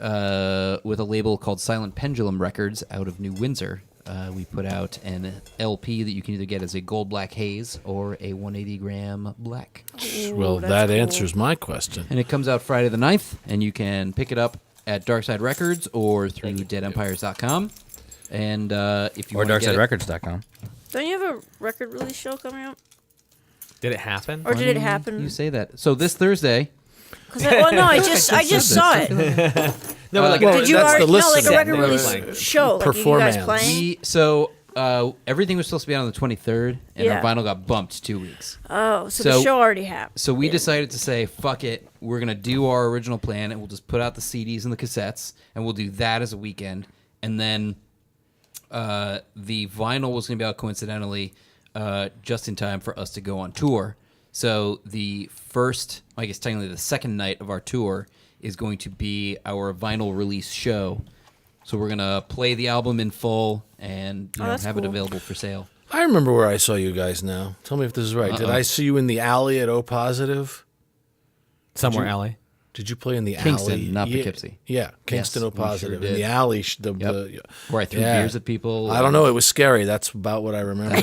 with a label called Silent Pendulum Records out of New Windsor. We put out an LP that you can either get as a gold black haze or a 180 gram black. Well, that's that cool. answers my question. And it comes out Friday the 9th, and you can pick it up at Darkside Records or through deadempires.com. And if you or wanna get it- darksiderecords.com. Don't you have a record release show coming up? Did it happen? Or did it happen? You say that. So this Thursday. Because I just saw it. No, like did you that's already the like a listening. record release show? Like, are you guys playing? Everything was supposed to be on the 23rd, and Yeah. our vinyl got bumped 2 weeks. Oh, so the show already happened. So we decided to say, fuck it, we're going to do our original plan, and we'll just put out the CDs and the cassettes, and we'll do that as a weekend. And then the vinyl was going to be out coincidentally just in time for us to go on tour. So the first, I guess technically the second night of our tour is going to be our vinyl release show. So we're going to play the album in full and have it available for sale. I remember where I saw you guys now. Tell me if this is right. Did I see you in the alley at O Positive? Somewhere alley. Did you play in the Kingston, alley? not Poughkeepsie. Yeah, Kingston, Yes, O we sure Positive. In did. the alley. Where I threw beers at people. I don't know. It was scary. That's about what I remember.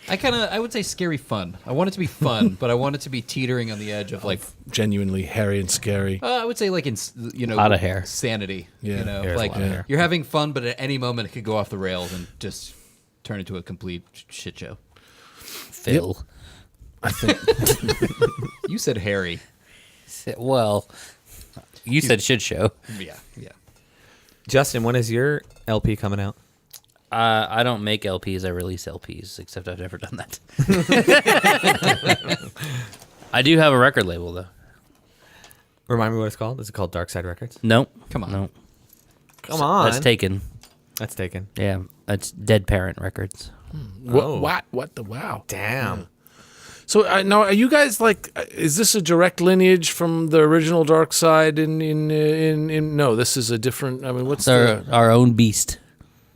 I would say scary fun. I want it to be fun, but I want it to be teetering on the edge of like genuinely hairy and scary. I would say like in Lot of hair. sanity. Yeah. You know, Hair's a like lot of hair. you're having fun, but at any moment it could go off the rails and just turn into a complete shit show. Phil. I think you said hairy. Well, you said shit show. Yeah. Justin, when is your LP coming out? I don't make LPs. I release LPs, except I've never done that. I do have a record label, though. Remind me what it's called. Is it called Darkside Records? Nope. Come on. Nope. Come on. That's taken. That's taken. Yeah, it's Dead Parent Records. What the wow. Damn. So now, are you guys like? Is this a direct lineage from the original Darkside? In no, this is a different. I mean, what's our own beast?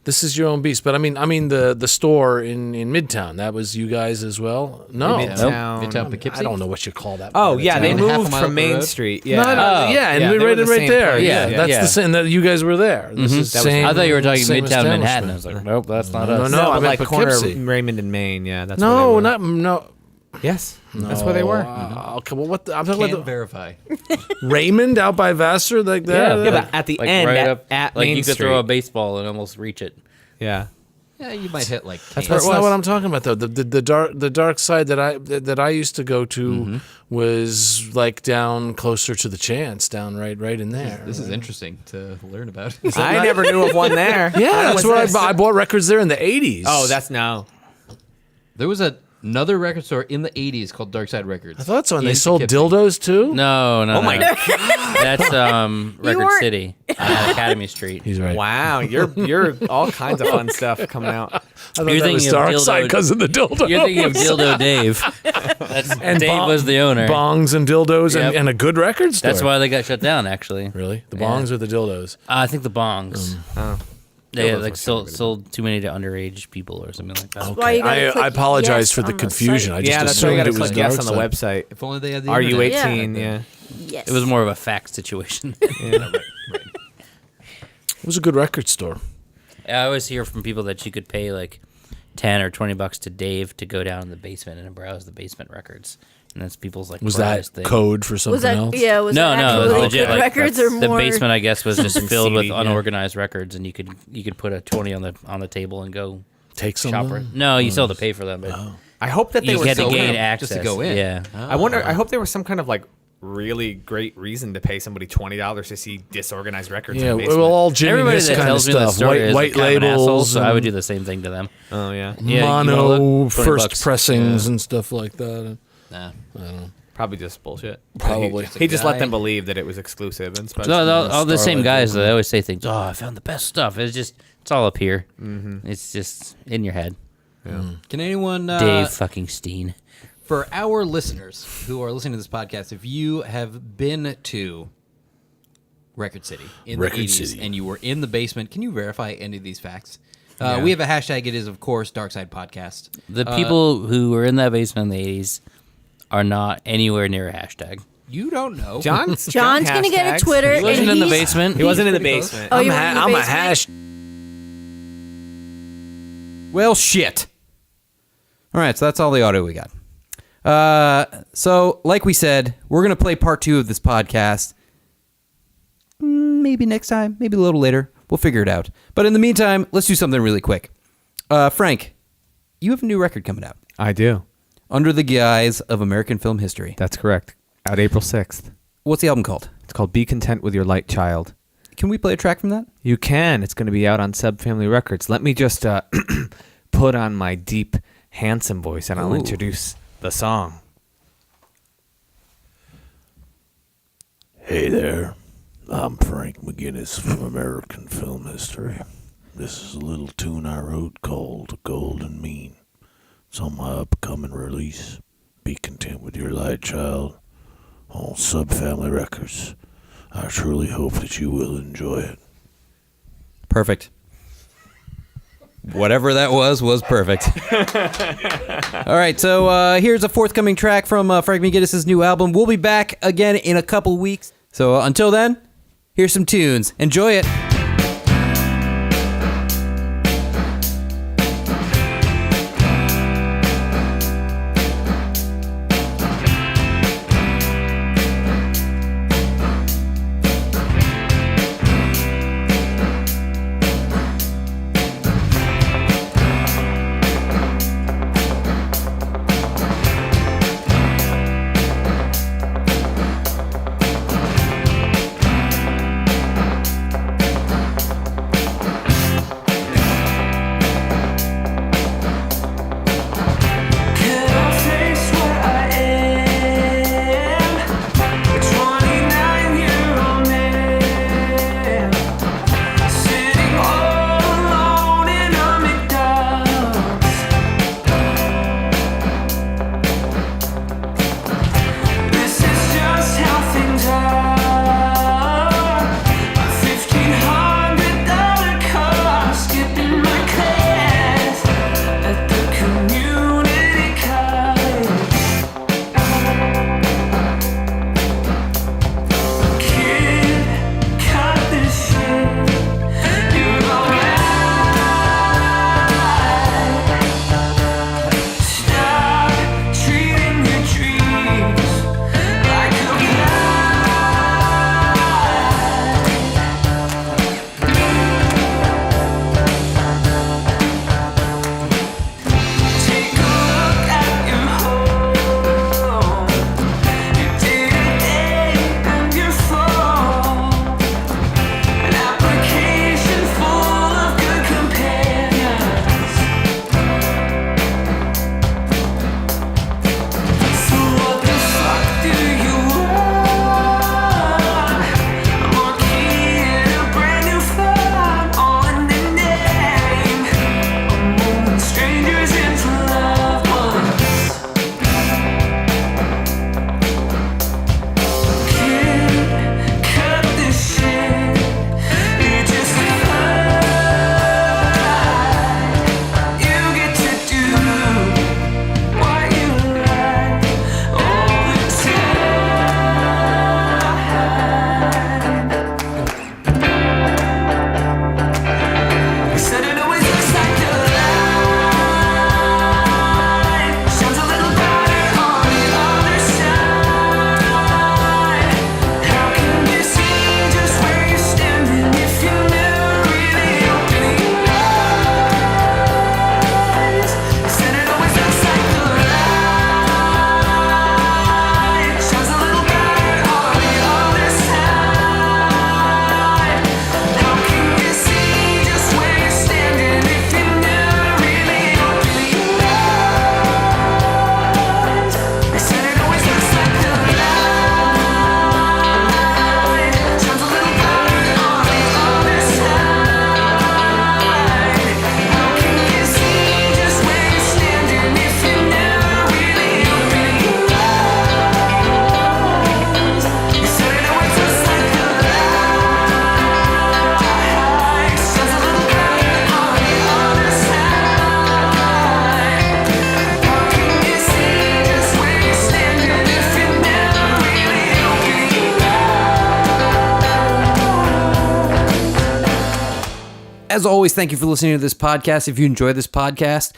This is your own beast, but I mean the store in Midtown. That was you guys as well. No, Midtown I don't know what you call that. Oh part of yeah, they town. moved from Main Street. Yeah, and they were the right same there. place. Yeah, that's the same. That you guys were there. This is same. I thought you were talking same Midtown Manhattan. establishment. I was like, nope, that's not No, us. no, I meant like corner Poughkeepsie. of Raymond and Maine. Yeah, that's No, where they not no. Yes, that's where they were. Okay, well, what? I'm talking Can't about verify. Raymond out by Vassar, like that. Yeah, but at the Like end, right at, up, at like Main you could Street. throw a baseball and almost reach it. Yeah. Yeah, you might hit like. That's not what I'm talking about though. The dark side that I used to go to was like down closer to the Chance, down right in there. This is interesting to learn about. I never knew of one there. Yeah, that's where I bought records there in the 80s. Oh, that's no. There was another record store in the 80s called Darkside Records. I thought so. And they in sold Poughkeepsie. dildos too. No. Oh my God. That's Record weren't- City on Academy Street. He's right. Wow, you're all kinds of fun stuff coming out. I thought You're that was thinking of dark side dildo- because of the dildos. You're thinking of Dildo Dave. That's, And Dave was the owner. Bongs and dildos Yep. and a good record store. That's why they got shut down, actually. Really, the Yeah. bongs or the dildos? I think the bongs. Oh. They Dildos like must sold too many to underage people or something like that. Why you gotta I click apologize yes for the on confusion. site. I just Yeah, that's why you assumed got to it was click yes on the Darkside. website. If only they had the Are you internet. 18? Yeah. Yes. It was more of a fax situation. It was a good record store. I always hear from people that you could pay like $10 or $20 to Dave to go down in the basement and browse the basement records, and that's people's like Was prized that thing. code for something Was that else? yeah? Was No, that no, it actually was like legit. good Like, records or the more? basement, I guess, was just filled with CD, yeah. unorganized records, and you could put a 20 on the table and go Take some shop of it. them? No, you still have to pay for them, but I hope that they you were had to some gain kind of- access just to go in. Yeah. I wonder. I hope there was some kind of like really great reason to pay somebody $20 to see disorganized records. Yeah, in the well, basement. all Jimmy Everybody Miss that kind of tells me that stuff. story is White kind of an asshole, labels. so I would do and the same thing to them. Oh yeah. Yeah, you wanna mono look? 20 first bucks. pressings and stuff like that. Nah. Probably just bullshit. Probably. He just let guy. them believe that it was exclusive and special. No, all the same Starlight guys. River. They always say things. Oh, I found the best stuff. It's all up here. Mm-hmm. It's just in your head. Can anyone Dave fucking Steen. for our listeners who are listening to this podcast, if you have been to Record City in Record the 80s City. and you were in the basement, can you verify any of these facts? Yeah. We have a hashtag. It is, of course, Darkside Podcast. The people who were in that basement in the 80s are not anywhere near a hashtag. You don't know. John's John's gonna get a hashtags. Twitter. He wasn't and in the he's- basement. He wasn't in the pretty close. basement. Oh, you were in the I'm a basement? hash. Well, shit. All right, so that's all the audio we got. So, like we said, we're going to play part 2 of this podcast. Maybe next time, maybe a little later. We'll figure it out. But in the meantime, let's do something really quick. Frank, you have a new record coming out. I do. Under the guise of American film history. That's correct. Out April 6th. What's the album called? It's called Be Content with Your Light Child. Can we play a track from that? You can. It's going to be out on Subfamily Records. Let me just put on my deep, handsome voice, and I'll introduce the song. Hey there, I'm Frank McGinnis from American Film History. This is a little tune I wrote called Golden Mean. It's on my upcoming release, Be Content with Your Light Child, on Subfamily Records. I truly hope that you will enjoy it. Perfect. Whatever that was perfect. All right, so here's a forthcoming track from Frank McGinnis' new album. We'll be back again in a couple weeks. So until then, here's some tunes. Enjoy it. As always, thank you for listening to this podcast. If you enjoy this podcast,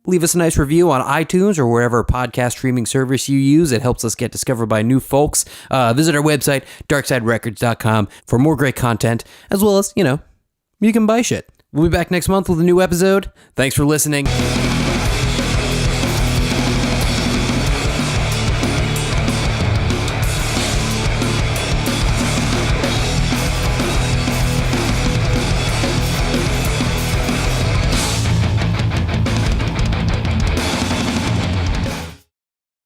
Leave us a nice review on iTunes or wherever podcast streaming service you use. It helps us get discovered by new folks. Visit our website, darksiderecords.com, for more great content, as well as, you can buy shit. We'll be back next month with a new episode. Thanks for listening.